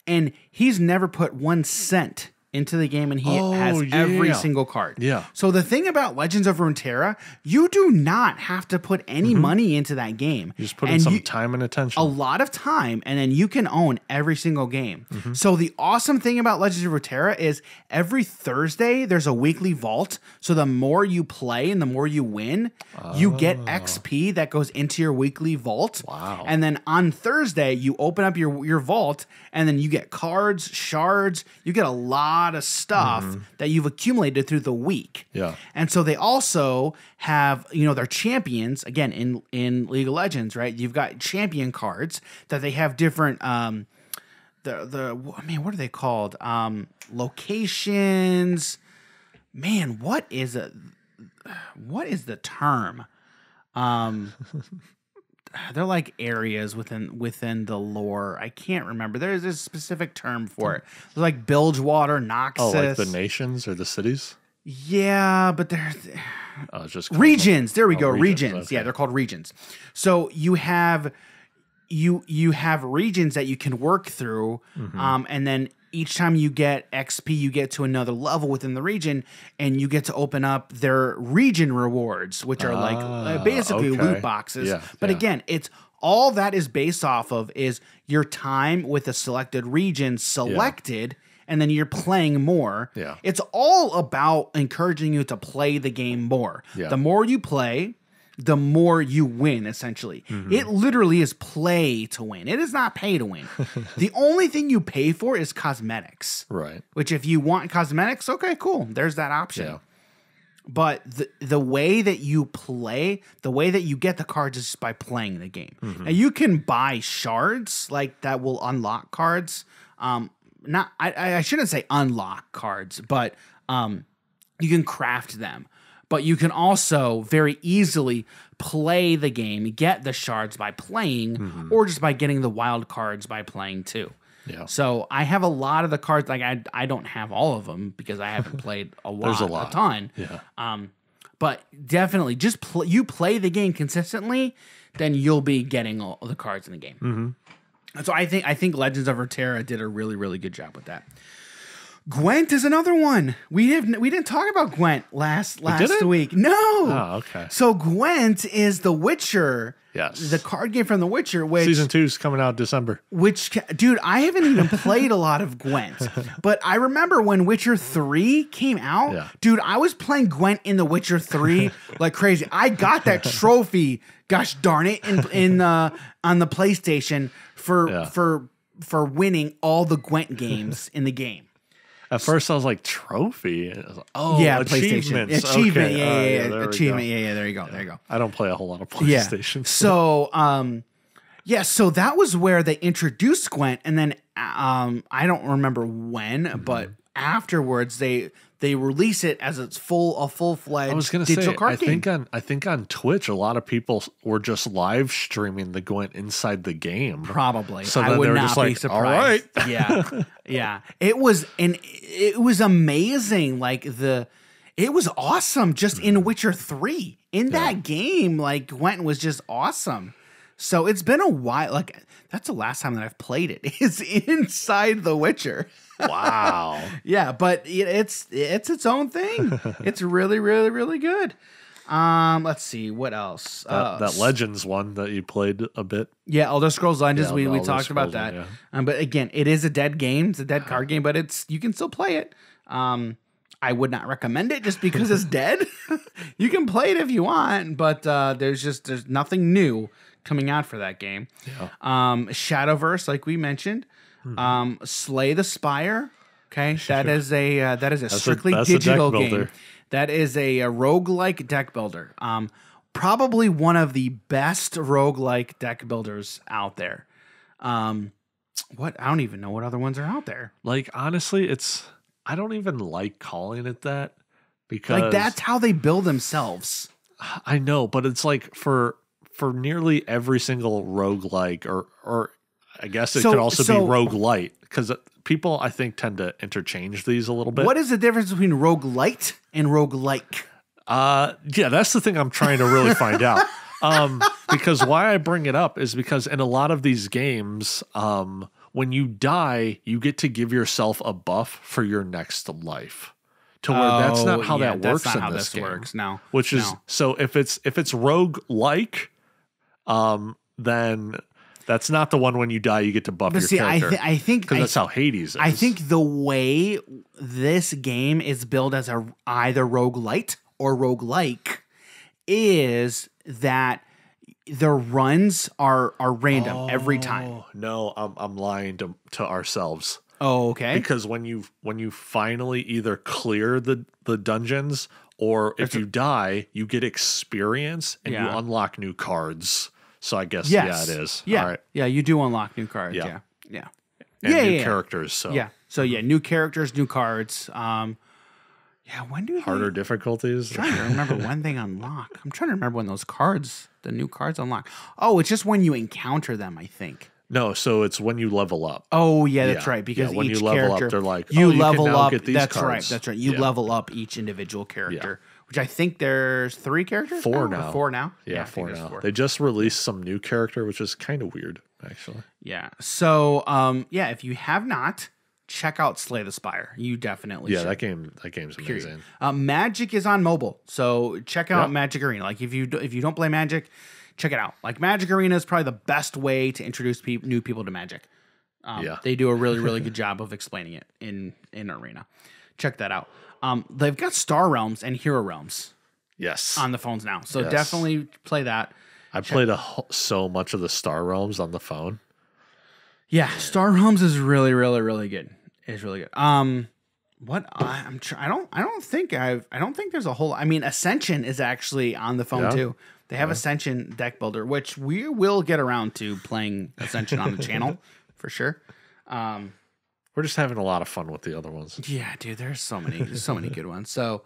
[SPEAKER 1] and he's never put 1 cent into the game, and he has every single card.
[SPEAKER 2] Yeah.
[SPEAKER 1] So the thing about Legends of Runeterra, you do not have to put any money into that game.
[SPEAKER 2] You just put in some time and attention.
[SPEAKER 1] A lot of time, and then you can own every single game. So the awesome thing about Legends of Runeterra is every Thursday there's a weekly vault. So the more you play and the more you win, you get XP that goes into your weekly vault.
[SPEAKER 2] Wow.
[SPEAKER 1] And then on Thursday, you open up your vault, and then you get cards, shards. You get a lot of stuff that you've accumulated through the week.
[SPEAKER 2] Yeah.
[SPEAKER 1] And so they also have, their champions, again, in League of Legends, right? You've got champion cards that they have different what are they called? Locations. Man, what is the term? they're like areas within the lore. I can't remember. There's a specific term for it. There's like Bilgewater, Noxus.
[SPEAKER 2] Oh, like the nations or the cities?
[SPEAKER 1] Yeah, but there's
[SPEAKER 2] just
[SPEAKER 1] regions. There we go. Regions.
[SPEAKER 2] Okay.
[SPEAKER 1] Yeah, they're called regions. So you have regions that you can work through, and then each time you get XP, you get to another level within the region, and you get to open up their region rewards, which are like basically loot boxes.
[SPEAKER 2] Yeah,
[SPEAKER 1] but again, it's all that is based off of is your time with a selected region selected, and then you're playing more.
[SPEAKER 2] Yeah.
[SPEAKER 1] It's all about encouraging you to play the game more.
[SPEAKER 2] Yeah.
[SPEAKER 1] The more you play, the more you win, essentially. It literally is play to win. It is not pay to win. The only thing you pay for is cosmetics.
[SPEAKER 2] Right.
[SPEAKER 1] Which if you want cosmetics, okay, cool. There's that option.
[SPEAKER 2] Yeah.
[SPEAKER 1] But the way that you play, the way that you get the cards is by playing the game. Now you can buy shards like that will unlock cards. I shouldn't say unlock cards, but you can craft them. But you can also very easily play the game, get the shards by playing, or just by getting the wild cards by playing too.
[SPEAKER 2] Yeah.
[SPEAKER 1] So I have a lot of the cards. Like I don't have all of them because I haven't played
[SPEAKER 2] There's a lot.
[SPEAKER 1] a ton.
[SPEAKER 2] Yeah.
[SPEAKER 1] But definitely, just you play the game consistently, then you'll be getting all the cards in the game. So I think Legends of Runeterra did a really, really good job with that. Gwent is another one. We didn't talk about Gwent last week. No.
[SPEAKER 2] Oh, okay.
[SPEAKER 1] So Gwent is The Witcher.
[SPEAKER 2] Yes.
[SPEAKER 1] The card game from The Witcher, which
[SPEAKER 2] Season 2 is coming out December.
[SPEAKER 1] Dude, I haven't even played a lot of Gwent, but I remember when Witcher 3 came out.
[SPEAKER 2] Yeah.
[SPEAKER 1] Dude, I was playing Gwent in The Witcher 3 like crazy. I got that trophy, gosh darn it, in on the PlayStation for winning all the Gwent games in the game.
[SPEAKER 2] At first, I was like, trophy? I was like, oh,
[SPEAKER 1] Yeah,
[SPEAKER 2] PlayStation.
[SPEAKER 1] PlayStation. Achievement.
[SPEAKER 2] Okay.
[SPEAKER 1] Yeah.
[SPEAKER 2] There we
[SPEAKER 1] Achievement.
[SPEAKER 2] go.
[SPEAKER 1] Yeah. There you go. There you go.
[SPEAKER 2] I don't play a whole lot of PlayStation.
[SPEAKER 1] Yeah. So that was where they introduced Gwent, and then I don't remember when, but afterwards they release it as a full-fledged
[SPEAKER 2] I was going to
[SPEAKER 1] digital
[SPEAKER 2] say,
[SPEAKER 1] card game.
[SPEAKER 2] I think on Twitch, a lot of people were just live streaming the Gwent inside the game.
[SPEAKER 1] Probably.
[SPEAKER 2] So
[SPEAKER 1] I
[SPEAKER 2] then
[SPEAKER 1] would
[SPEAKER 2] they were
[SPEAKER 1] not
[SPEAKER 2] just
[SPEAKER 1] be
[SPEAKER 2] like,
[SPEAKER 1] surprised.
[SPEAKER 2] all right.
[SPEAKER 1] Yeah. It was amazing. Like it was awesome just in Witcher 3. In that game, like Gwent was just awesome. So it's been a while. Like that's the last time that I've played it. It's inside The Witcher.
[SPEAKER 2] Wow.
[SPEAKER 1] Yeah, but it's its own thing. It's really, really, really good. Let's see what else.
[SPEAKER 2] That Legends one that you played a bit.
[SPEAKER 1] Yeah, Elder Scrolls Legends.
[SPEAKER 2] Yeah,
[SPEAKER 1] we
[SPEAKER 2] Elder
[SPEAKER 1] talked about
[SPEAKER 2] Scrolls
[SPEAKER 1] that.
[SPEAKER 2] one, yeah.
[SPEAKER 1] But again, it is a dead game. It's a dead card game, but you can still play it. I would not recommend it just because it's dead. You can play it if you want, but there's nothing new coming out for that game.
[SPEAKER 2] Yeah.
[SPEAKER 1] Shadowverse, like we mentioned. Slay the Spire. Okay, that is a strictly digital game. That is a roguelike deck builder. Probably one of the best roguelike deck builders out there. I don't even know what other ones are out there.
[SPEAKER 2] Like honestly, I don't even like calling it that because
[SPEAKER 1] like that's how they build themselves.
[SPEAKER 2] I know, but it's like for nearly every single roguelike or I guess it could also be roguelite because people I think tend to interchange these a little bit.
[SPEAKER 1] What is the difference between roguelite and roguelike?
[SPEAKER 2] Yeah, that's the thing I'm trying to really find out. Because why I bring it up is because in a lot of these games, when you die, you get to give yourself a buff for your next life. To where that's not how that works
[SPEAKER 1] that's not
[SPEAKER 2] in
[SPEAKER 1] how
[SPEAKER 2] this game.
[SPEAKER 1] Works. No.
[SPEAKER 2] Which is so if it's roguelike, then that's not the one when you die you get to buff your character.
[SPEAKER 1] I think
[SPEAKER 2] because that's how Hades is.
[SPEAKER 1] I think the way this game is built as either roguelite or roguelike is that the runs are random every time.
[SPEAKER 2] No, I'm lying to ourselves.
[SPEAKER 1] Oh, okay.
[SPEAKER 2] Because when you finally either clear the dungeons or if you die, you get experience and you unlock new cards. So I guess it is.
[SPEAKER 1] Yeah.
[SPEAKER 2] All right.
[SPEAKER 1] Yeah, you do unlock new cards. Yeah.
[SPEAKER 2] And new characters. So
[SPEAKER 1] new characters, new cards. Yeah, when do
[SPEAKER 2] harder difficulties?
[SPEAKER 1] I'm trying to remember when they unlock. I'm trying to remember when those cards, the new cards unlock. Oh, it's just when you encounter them, I think.
[SPEAKER 2] No, so it's when you level up.
[SPEAKER 1] Oh, yeah, that's right. Because
[SPEAKER 2] when
[SPEAKER 1] each
[SPEAKER 2] you level
[SPEAKER 1] character,
[SPEAKER 2] up, they're like,
[SPEAKER 1] you
[SPEAKER 2] can
[SPEAKER 1] level
[SPEAKER 2] now
[SPEAKER 1] up.
[SPEAKER 2] get these
[SPEAKER 1] That's
[SPEAKER 2] cards.
[SPEAKER 1] right. That's right. You level up each individual character, which I think there's 3 characters.
[SPEAKER 2] 4 now.
[SPEAKER 1] 4 now.
[SPEAKER 2] Yeah, 4 now. 4. They just released some new character, which is kind of weird, actually.
[SPEAKER 1] Yeah. So, if you have not, check out Slay the Spire. You definitely should.
[SPEAKER 2] That game's amazing.
[SPEAKER 1] Magic is on mobile, so check out Magic Arena. Like if you don't play Magic, check it out. Like Magic Arena is probably the best way to introduce new people to Magic. They do a really really good job of explaining it in Arena. Check that out. They've got Star Realms and Hero Realms.
[SPEAKER 2] Yes.
[SPEAKER 1] On the phones now, so definitely play that.
[SPEAKER 2] I played so much of the Star Realms on the phone.
[SPEAKER 1] Yeah, Star Realms is really, really, really good. It's really good. I don't think there's a whole. I mean, Ascension is actually on the phone too. They have Ascension deck builder, which we will get around to playing Ascension on the channel for sure.
[SPEAKER 2] We're just having a lot of fun with the other ones.
[SPEAKER 1] Yeah, dude, there's so many good ones. So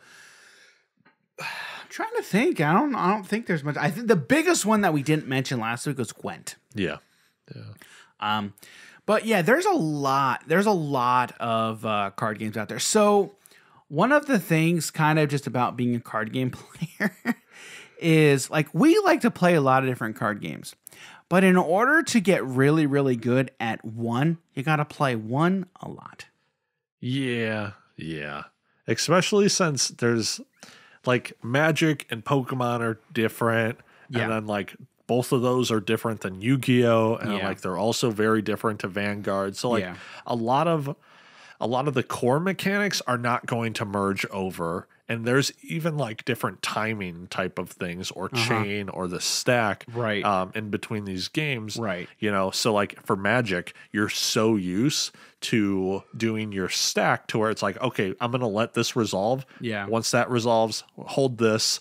[SPEAKER 1] I'm trying to think. I don't think there's much. I think the biggest one that we didn't mention last week was Gwent.
[SPEAKER 2] Yeah.
[SPEAKER 1] But yeah, there's a lot of card games out there. So one of the things kind of just about being a card game player is like, we like to play a lot of different card games, but in order to get really, really good at one, you got to play one a lot.
[SPEAKER 2] Yeah. Yeah. Especially since there's like Magic and Pokemon are different. Yeah. And then like, both of those are different than Yu-Gi-Oh! And like they're also very different to Vanguard. So like a lot of the core mechanics are not going to merge over. And there's even like different timing type of things or chain or the stack in between these games. Right. You know, so like for Magic, you're so used to doing your stack to where it's like, okay, I'm going to let this resolve. Yeah. Once that resolves, hold this,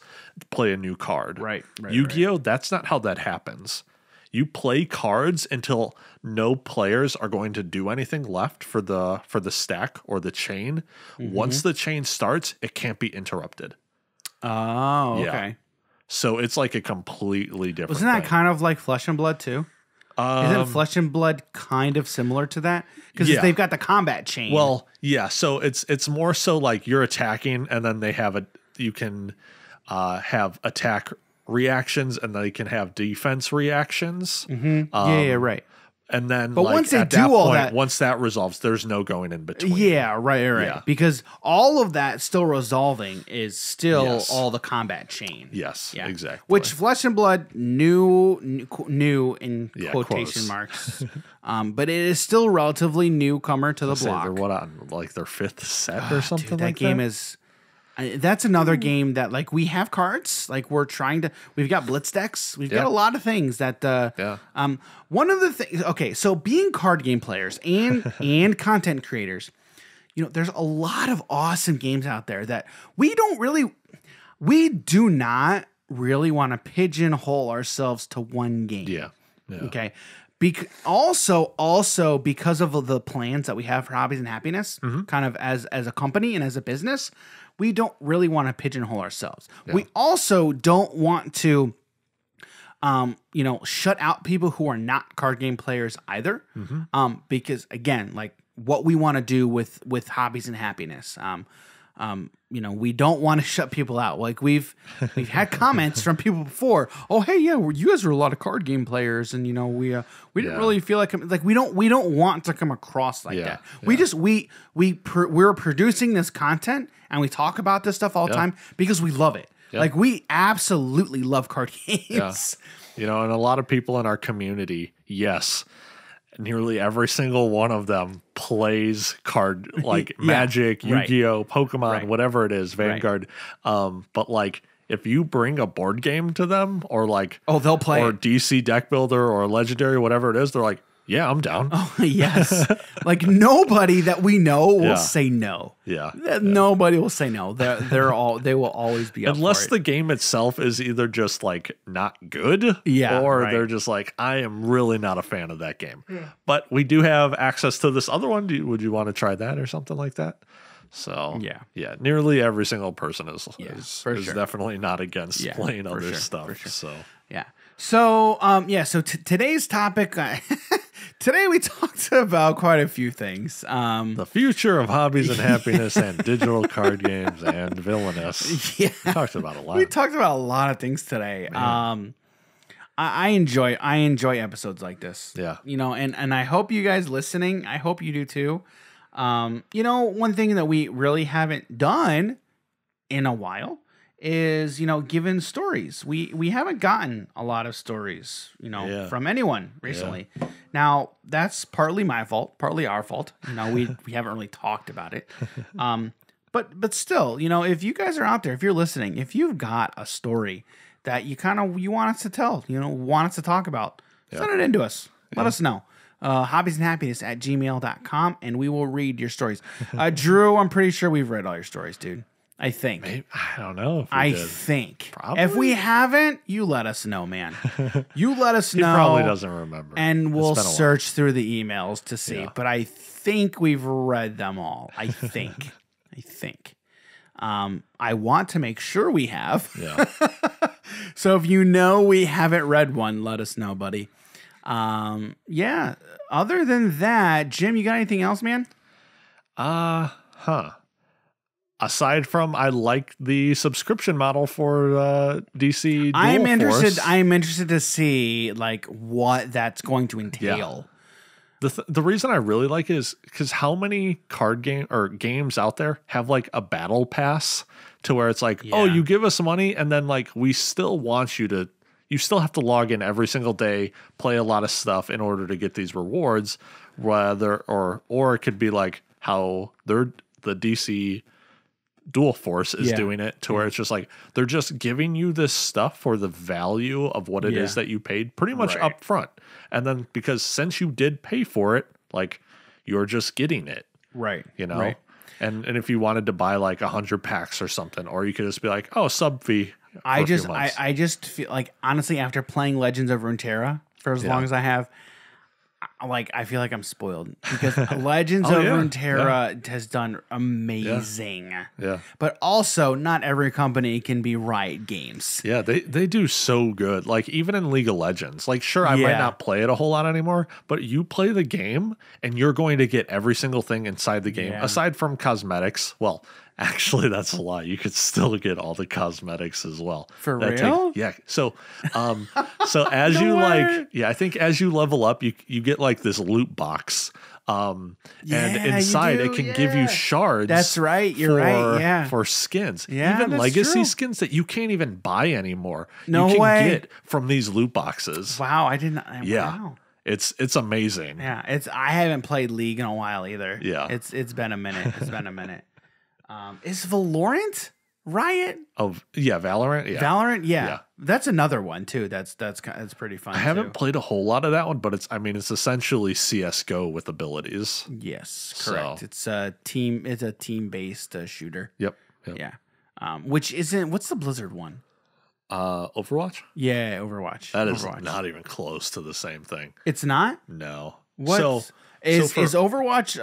[SPEAKER 2] play a new card. Right. Yu-Gi-Oh! That's not how that happens. You play cards until no players are going to do anything left for the stack or the chain. Once the chain starts, it can't be interrupted. Oh, okay. Yeah. So it's like a completely different
[SPEAKER 1] Wasn't that
[SPEAKER 2] thing.
[SPEAKER 1] kind of like Flesh and Blood too? Isn't Flesh and Blood kind of similar to that? Because they've got the combat chain.
[SPEAKER 2] Well, yeah. So it's more so like you're attacking, and then they have you can have attack reactions, and they can have defense reactions.
[SPEAKER 1] Right.
[SPEAKER 2] And then,
[SPEAKER 1] but like, once they do all that,
[SPEAKER 2] once that resolves, there's no going in between.
[SPEAKER 1] Yeah, right. Yeah. Because all of that still resolving is still all the combat chain.
[SPEAKER 2] Yes, exactly.
[SPEAKER 1] Which Flesh and Blood new in quotation marks, but it is still relatively newcomer to the block.
[SPEAKER 2] They're on like their 5th set or something.
[SPEAKER 1] Dude, that game is. That's another game that like we have cards, like we've got blitz decks. We've got a lot of things that, one of the things, okay. So being card game players and content creators, you know, there's a lot of awesome games out there that we do not really want to pigeonhole ourselves to one game. Yeah. Okay. Also because of the plans that we have for Hobbies and Happiness, kind of as a company and as a business, we don't really want to pigeonhole ourselves. Yeah. We also don't want to, shut out people who are not card game players either. Because again, like what we want to do with Hobbies and Happiness, we don't want to shut people out. Like we've had comments from people before. Oh, hey, yeah, you guys are a lot of card game players, and we didn't really feel like we don't want to come across like that. We're producing this content and we talk about this stuff all the time because we love it. Yeah. Like we absolutely love card games.
[SPEAKER 2] Yeah. And a lot of people in our community, nearly every single one of them plays card like Magic, Yu-Gi-Oh, Pokemon, whatever it is, Vanguard. But like if you bring a board game to them or like
[SPEAKER 1] they'll play
[SPEAKER 2] or DC deck builder or legendary, whatever it is, they're like, yeah, I'm down.
[SPEAKER 1] Oh, yes. Like nobody that we know will say no.
[SPEAKER 2] Yeah.
[SPEAKER 1] Nobody will say no. They will always be up
[SPEAKER 2] unless
[SPEAKER 1] for
[SPEAKER 2] the game itself is either just like not good or they're just like, I am really not a fan of that game. Yeah. But we do have access to this other one. Would you want to try that or something like that? So
[SPEAKER 1] yeah,
[SPEAKER 2] nearly every single person is
[SPEAKER 1] sure.
[SPEAKER 2] definitely not against playing other stuff.
[SPEAKER 1] Sure.
[SPEAKER 2] So
[SPEAKER 1] yeah. So so today's topic. Today we talked about quite a few things.
[SPEAKER 2] The future of hobbies and happiness and digital card games and villainous.
[SPEAKER 1] Yeah,
[SPEAKER 2] we talked about a lot.
[SPEAKER 1] We talked about a lot of things today. I enjoy episodes like this.
[SPEAKER 2] Yeah.
[SPEAKER 1] And I hope you guys listening, I hope you do too. One thing that we really haven't done in a while is, given stories. We haven't gotten a lot of stories, from anyone recently. Yeah. Now, that's partly my fault, partly our fault. We haven't really talked about it. But still, if you guys are out there, if you're listening, if you've got a story that you want us to tell, want us to talk about, send it in to us. Let us know. hobbiesandhappiness@gmail.com, and we will read your stories. Drew, I'm pretty sure we've read all your stories, dude. I think.
[SPEAKER 2] Maybe, I don't know. If
[SPEAKER 1] I
[SPEAKER 2] did.
[SPEAKER 1] think.
[SPEAKER 2] Probably.
[SPEAKER 1] If we haven't, you let us know, man. You let us know.
[SPEAKER 2] He probably doesn't remember.
[SPEAKER 1] And we'll search through the emails to see. Yeah. But I think we've read them all. I think. I want to make sure we have.
[SPEAKER 2] Yeah.
[SPEAKER 1] So if we haven't read one, let us know, buddy. Yeah. Other than that, Jim, you got anything else, man?
[SPEAKER 2] Aside from, I like the subscription model for DC.
[SPEAKER 1] I'm
[SPEAKER 2] interested.
[SPEAKER 1] I'm interested to see what that's going to entail.
[SPEAKER 2] Yeah. The reason I really like it is because how many card games out there have a battle pass to where it's oh, you give us money and then we still want you to. You still have to log in every single day, play a lot of stuff in order to get these rewards. Or it could be how the DC Dual Force is doing it to where it's just they're just giving you this stuff for the value of what it is that you paid pretty much up front. And then because since you did pay for it, you're just getting it.
[SPEAKER 1] Right.
[SPEAKER 2] Right. And if you wanted to buy 100 packs or something, or you could just be sub fee. I
[SPEAKER 1] just feel honestly, after playing Legends of Runeterra for as long as I have, I feel like I'm spoiled because Legends of Runeterra has done amazing.
[SPEAKER 2] Yeah.
[SPEAKER 1] But also, not every company can be Riot Games.
[SPEAKER 2] Yeah, they do so good. Even in League of Legends. Sure, I might not play it a whole lot anymore, but you play the game and you're going to get every single thing inside the game, aside from cosmetics. Well, actually, that's a lie. You could still get all the cosmetics as well.
[SPEAKER 1] For real?
[SPEAKER 2] So, as you I think as you level up, you get this loot box. And inside it can give you shards.
[SPEAKER 1] That's right. You're right. Yeah.
[SPEAKER 2] For skins.
[SPEAKER 1] Yeah.
[SPEAKER 2] Even legacy skins that you can't even buy anymore.
[SPEAKER 1] No
[SPEAKER 2] you can
[SPEAKER 1] way.
[SPEAKER 2] Get from these loot boxes.
[SPEAKER 1] Wow. I didn't.
[SPEAKER 2] Yeah.
[SPEAKER 1] Wow.
[SPEAKER 2] It's amazing.
[SPEAKER 1] Yeah. I haven't played League in a while either.
[SPEAKER 2] Yeah.
[SPEAKER 1] It's been a minute. Is Valorant Riot?
[SPEAKER 2] Oh yeah, Valorant. Yeah,
[SPEAKER 1] Valorant. Yeah, that's another one too. That's pretty fun.
[SPEAKER 2] I haven't played a whole lot of that one, but it's essentially CS:GO with abilities.
[SPEAKER 1] Yes, correct. So. It's a team. It's a team based shooter.
[SPEAKER 2] Yep.
[SPEAKER 1] Yeah. Which isn't. What's the Blizzard one?
[SPEAKER 2] Overwatch.
[SPEAKER 1] Yeah, Overwatch.
[SPEAKER 2] That is not even close to the same thing.
[SPEAKER 1] It's not.
[SPEAKER 2] No.
[SPEAKER 1] What? Is Overwatch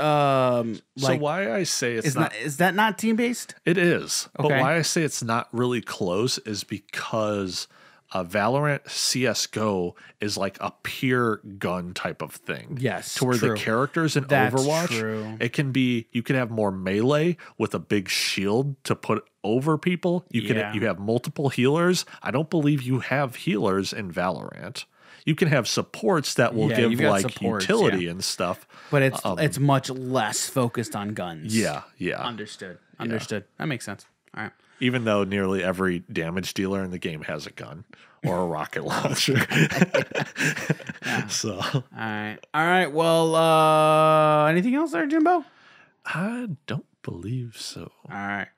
[SPEAKER 2] so why I say it's not
[SPEAKER 1] is that not team based?
[SPEAKER 2] It is. Okay. But why I say it's not really close is because Valorant CS:GO is a pure gun type of thing.
[SPEAKER 1] Yes.
[SPEAKER 2] To where the characters in Overwatch, it can be you can have more melee with a big shield to put over people. You have multiple healers. I don't believe you have healers in Valorant. You can have supports that will give utility and stuff,
[SPEAKER 1] but it's much less focused on guns.
[SPEAKER 2] Yeah.
[SPEAKER 1] Understood. That makes sense. All right.
[SPEAKER 2] Even though nearly every damage dealer in the game has a gun or a rocket launcher. So.
[SPEAKER 1] All right. Well, anything else there, Jimbo?
[SPEAKER 2] I don't believe so.
[SPEAKER 1] All right.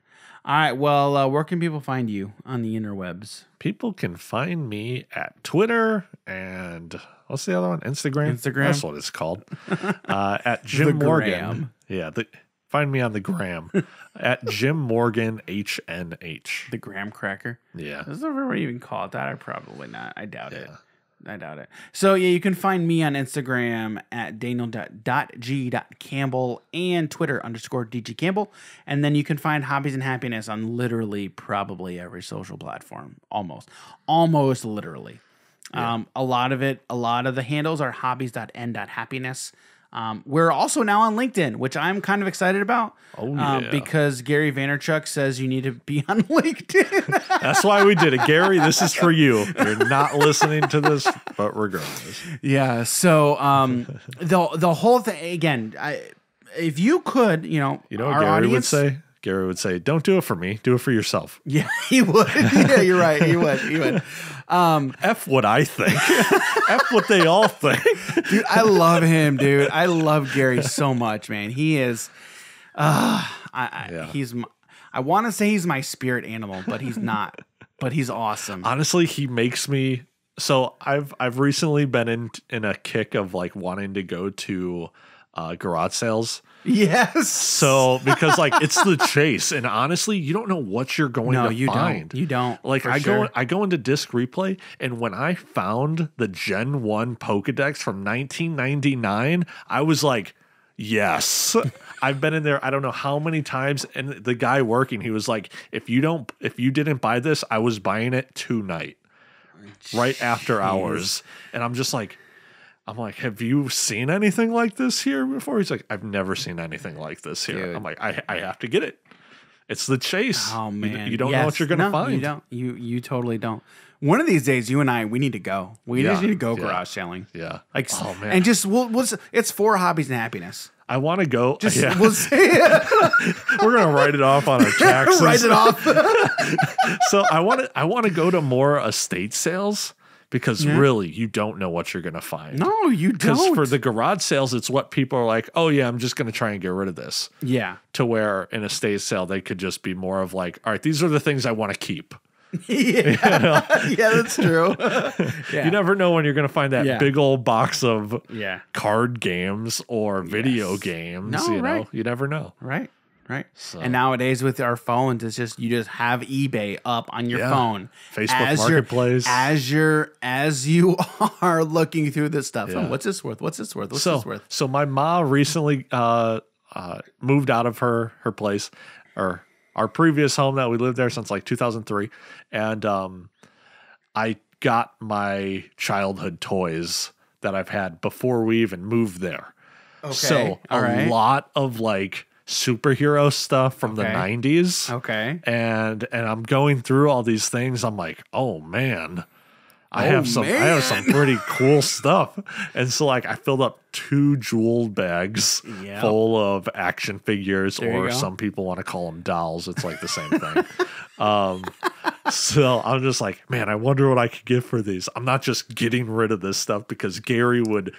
[SPEAKER 1] Well, where can people find you on the interwebs?
[SPEAKER 2] People can find me at Twitter and what's the other one? Instagram. That's what it's called. At Jim Morgan. Gram. Yeah. Find me on the gram at Jim Morgan HNH.
[SPEAKER 1] The graham cracker.
[SPEAKER 2] Yeah.
[SPEAKER 1] Is there ever even call it that? Probably not. I doubt it. it. So yeah, you can find me on Instagram at daniel.g.campbell and Twitter _DGCampbell. And then you can find Hobbies and Happiness on literally probably every social platform. Almost literally. Yeah. A lot of the handles are hobbies.n.happiness. We're also now on LinkedIn, which I'm kind of excited about.
[SPEAKER 2] Oh, yeah.
[SPEAKER 1] Because Gary Vaynerchuk says you need to be on LinkedIn.
[SPEAKER 2] That's why we did it. Gary, this is for you. You're not listening to this, but regardless.
[SPEAKER 1] Yeah. So the whole thing, again, if you could,
[SPEAKER 2] you know what
[SPEAKER 1] our
[SPEAKER 2] Gary
[SPEAKER 1] audience
[SPEAKER 2] would say? Gary would say, don't do it for me. Do it for yourself.
[SPEAKER 1] Yeah, he would. Yeah, you're right. He would.
[SPEAKER 2] F what I think. F what they all think.
[SPEAKER 1] Dude, I love him, dude. I love Gary so much, man. He is, he's, I want to say he's my spirit animal, but he's not. But he's awesome.
[SPEAKER 2] Honestly, he makes me, so I've recently been in a kick of like wanting to go to garage sales.
[SPEAKER 1] Yes.
[SPEAKER 2] So because like it's the chase, and honestly, you don't know what you're going to find.
[SPEAKER 1] You don't.
[SPEAKER 2] Like I go into Disc Replay, and when I found the Gen 1 Pokedex from 1999, I was like, yes. I've been in there I don't know how many times, and the guy working, he was like, if you didn't buy this, I was buying it tonight. Right after hours. And I'm like, have you seen anything like this here before? He's like, I've never seen anything like this here. Dude. I'm like, I have to get it. It's the chase.
[SPEAKER 1] Oh man,
[SPEAKER 2] you don't know what you're gonna find.
[SPEAKER 1] You don't. You totally don't. One of these days, you and I, we need to go. We just need to go garage selling.
[SPEAKER 2] Yeah.
[SPEAKER 1] Like, oh man, and just it's for Hobbies and Happiness.
[SPEAKER 2] I want to go.
[SPEAKER 1] Just we'll say
[SPEAKER 2] we're gonna write it off on our taxes.
[SPEAKER 1] Write it off.
[SPEAKER 2] So I want to go to more estate sales. Because really, you don't know what you're going to find.
[SPEAKER 1] No, you don't.
[SPEAKER 2] Because for the garage sales, it's what people are like, oh, yeah, I'm just going to try and get rid of this.
[SPEAKER 1] Yeah.
[SPEAKER 2] To where in a estate sale, they could just be more of like, all right, these are the things I want to keep.
[SPEAKER 1] Yeah, yeah, that's true.
[SPEAKER 2] Yeah. You never know when you're going to find that big old box of card games or video games. No, you never know.
[SPEAKER 1] Right. Right. So. And nowadays with our phones, it's just you just have eBay up on your phone.
[SPEAKER 2] Facebook Marketplace.
[SPEAKER 1] As you are looking through this stuff. Yeah. Oh, what's this worth? What's this worth? What's this worth?
[SPEAKER 2] So my mom recently moved out of her place, or our previous home that we lived there since like 2003. And I got my childhood toys that I've had before we even moved there. Okay. So a lot of like superhero stuff from the 90s.
[SPEAKER 1] Okay.
[SPEAKER 2] And I'm going through all these things. I'm like, oh man, I have some pretty cool stuff. And so like I filled up 2 jeweled bags full of action figures, or some people want to call them dolls. It's like the same thing. So I'm just like, man, I wonder what I could get for these. I'm not just getting rid of this stuff because Gary will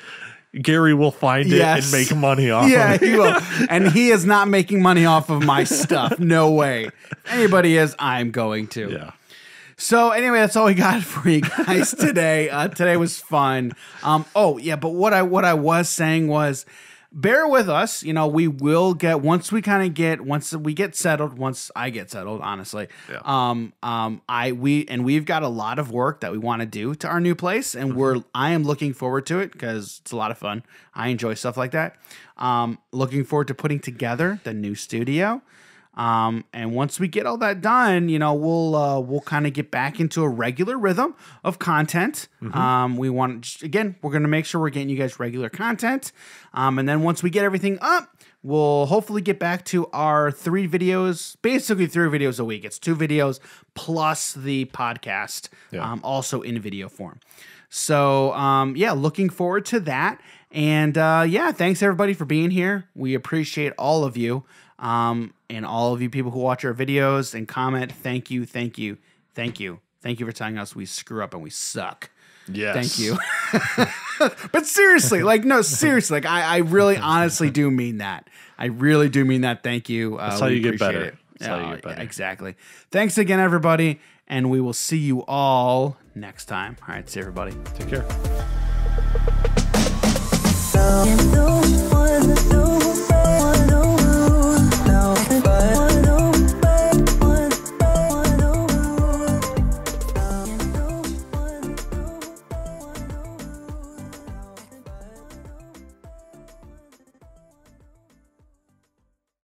[SPEAKER 2] find it and make money off of it.
[SPEAKER 1] Yeah, he will. And he is not making money off of my stuff. No way. If anybody is, I'm going to.
[SPEAKER 2] Yeah.
[SPEAKER 1] So anyway, that's all we got for you guys today. Today was fun. But what I was saying was, bear with us. We will get once we get settled. Once I get settled, honestly. Yeah. We've got a lot of work that we want to do to our new place, and I am looking forward to it because it's a lot of fun. I enjoy stuff like that. Looking forward to putting together the new studio. And once we get all that done, we'll kind of get back into a regular rhythm of content. We're going to make sure we're getting you guys regular content. And then once we get everything up, we'll hopefully get back to our 3 videos, basically 3 videos a week. It's 2 videos plus the podcast, also in video form. So, looking forward to that. And, thanks everybody for being here. We appreciate all of you. And all of you people who watch our videos and comment, thank you for telling us we screw up and we suck.
[SPEAKER 2] Yes.
[SPEAKER 1] Thank you. But seriously, I really honestly do mean that. I really do mean that. Thank you.
[SPEAKER 2] That's how you get better.
[SPEAKER 1] Exactly. Thanks again, everybody. And we will see you all next time. All right. See everybody.
[SPEAKER 2] Take care.